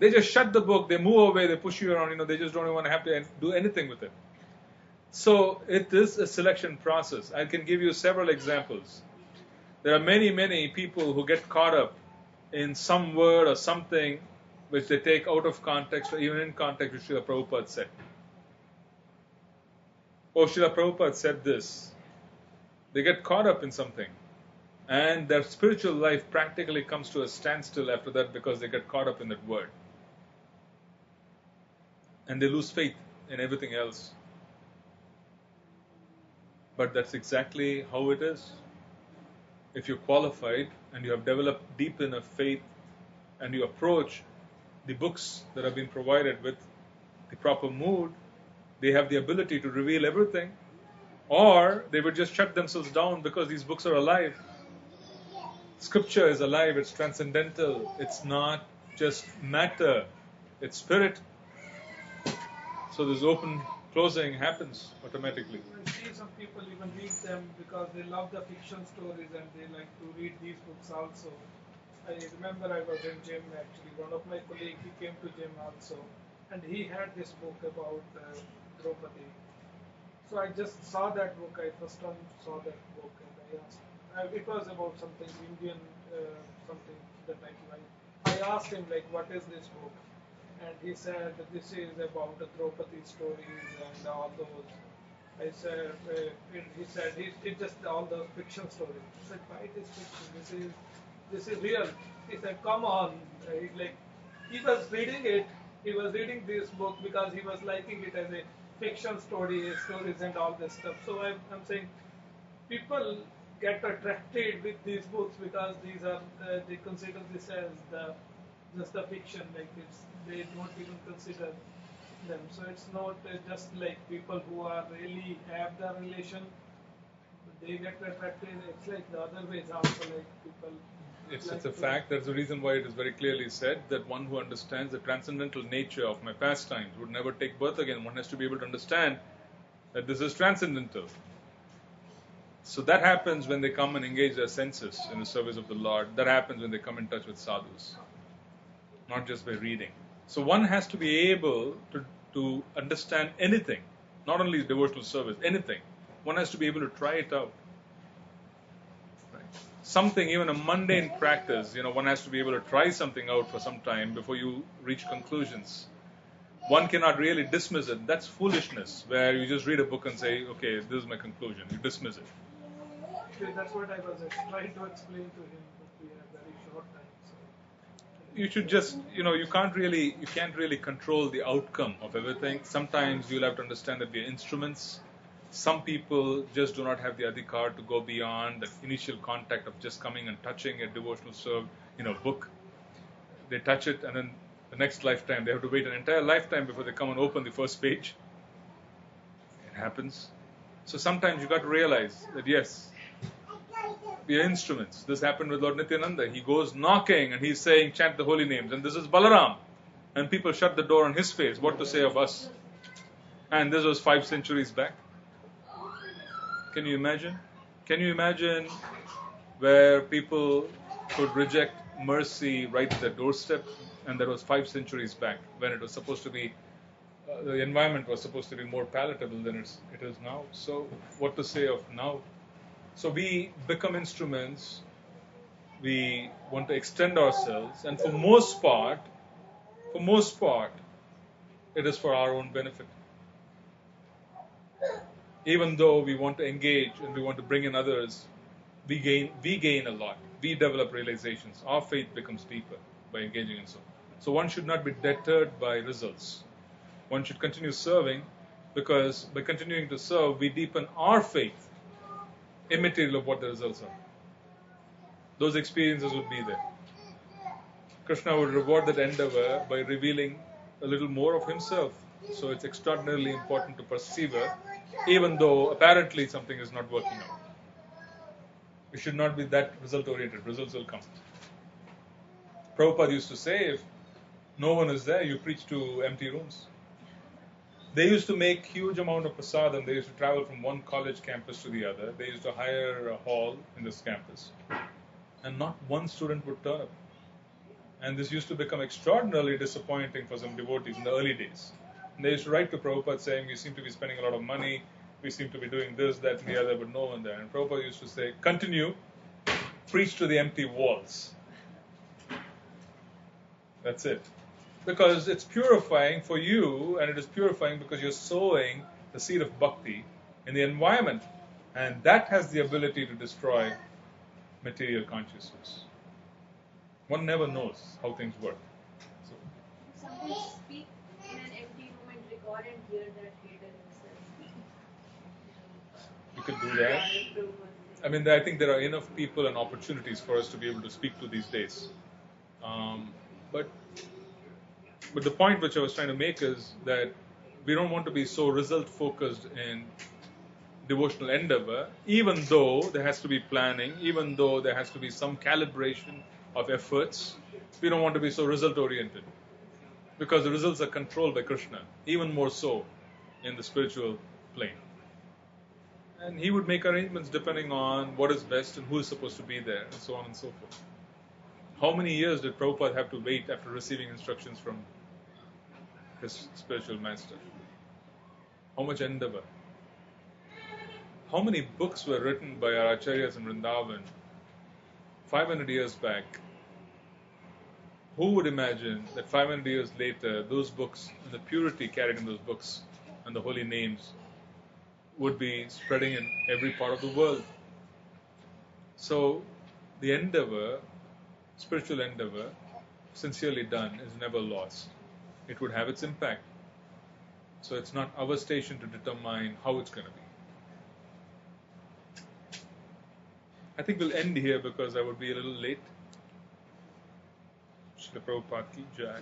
they just shut the book, they move away, they push you around, they just don't want to have to do anything with it. So it is a selection process. I can give you several examples. There are many, many people who get caught up in some word or something which they take out of context or even in context, which Srila Prabhupada said. Oh, Srila Prabhupada said this. They get caught up in something, and their spiritual life practically comes to a standstill after that because they get caught up in that word. And they lose faith in everything else. But that's exactly how it is. If you're qualified and you have developed deep enough faith and you approach the books that have been provided with the proper mood, they have the ability to reveal everything. Or they would just shut themselves down because these books are alive. Scripture is alive, it's transcendental, it's not just matter, it's spirit. So this open closing happens automatically. I see some people even read them because they love the fiction stories and they like to read these books also. I remember I was in gym actually. One of my colleagues, he came to gym also, and he had this book about Draupadi. So I just saw that book. I first time saw that book, and I asked. It was about something Indian, something that I asked him like, "What is this book?" And he said that this is about the Draupadi stories and all those. I said, he said it's just all those fiction stories. I said, why it is fiction? This is real. He said, come on. He was reading it. He was reading this book because he was liking it as a fiction stories and all this stuff. So I'm saying, people get attracted with these books because these are they consider this as just the fiction, they don't even consider them. So it's not just like people who are really have the relation, they get attracted. It's like the other ways also, like people. It's a fact. That's the reason why it is very clearly said that one who understands the transcendental nature of my pastimes would never take birth again. One has to be able to understand that this is transcendental. So that happens when they come and engage their senses in the service of the Lord. That happens when they come in touch with sadhus, not just by reading. So one has to be able to understand anything, not only devotional service, anything. One has to be able to try it out. Right? Something, even a mundane practice, one has to be able to try something out for some time before you reach conclusions. One cannot really dismiss it. That's foolishness, where you just read a book and say, okay, this is my conclusion. You dismiss it. That's what I was trying to explain to him, but we had very short time. So. you should just, you can't really control the outcome of everything. Sometimes you'll have to understand that we are instruments. Some people just do not have the adhikar to go beyond the initial contact of just coming and touching a devotional book. They touch it, and then the next lifetime they have to wait an entire lifetime before they come and open the first page. It happens. So sometimes you got to realize that yes, we are instruments. This happened with Lord Nityananda. He goes knocking and he's saying, chant the holy names. And this is Balaram. And people shut the door on his face. What to say of us? And this was 5 centuries back. Can you imagine? Can you imagine where people could reject mercy right at their doorstep? And that was 5 centuries back, when it was supposed to be, the environment was supposed to be more palatable than it is now. So what to say of now? So we become instruments, we want to extend ourselves, and for most part, it is for our own benefit. Even though we want to engage and we want to bring in others, we gain a lot. We develop realizations. Our faith becomes deeper by engaging in so. So one should not be deterred by results. One should continue serving, because by continuing to serve, we deepen our faith, immaterial of what the results are. Those experiences would be there. Krishna would reward that endeavor by revealing a little more of himself. So it's extraordinarily important to persevere, even though apparently something is not working out. We should not be that result-oriented. Results will come. Prabhupada used to say, if no one is there, you preach to empty rooms. They used to make huge amount of prasadam. They used to travel from one college campus to the other. They used to hire a hall in this campus. And not one student would turn up. And this used to become extraordinarily disappointing for some devotees in the early days. And they used to write to Prabhupada saying, we seem to be spending a lot of money. We seem to be doing this, that, and the other, but no one there. And Prabhupada used to say, continue, preach to the empty walls. That's it. Because it's purifying for you, and it is purifying because you're sowing the seed of bhakti in the environment. And that has the ability to destroy material consciousness. One never knows how things work. So, Sometimes speak in an empty room and record and hear that later himself. you could do that. I mean, I think there are enough people and opportunities for us to be able to speak to these days. But the point which I was trying to make is that we don't want to be so result-focused in devotional endeavor, even though there has to be planning, even though there has to be some calibration of efforts. We don't want to be so result-oriented, because the results are controlled by Krishna, even more so in the spiritual plane. And he would make arrangements depending on what is best and who is supposed to be there, and so on and so forth. How many years did Prabhupada have to wait after receiving instructions from his spiritual master? How much endeavor? How many books were written by our acharyas in Vrindavan 500 years back? Who would imagine that 500 years later, those books and the purity carried in those books and the holy names would be spreading in every part of the world? So the endeavor, spiritual endeavor, sincerely done, is never lost. It would have its impact. So it's not our station to determine how it's going to be. I think we'll end here because I would be a little late. Srila Prabhupada ki jai.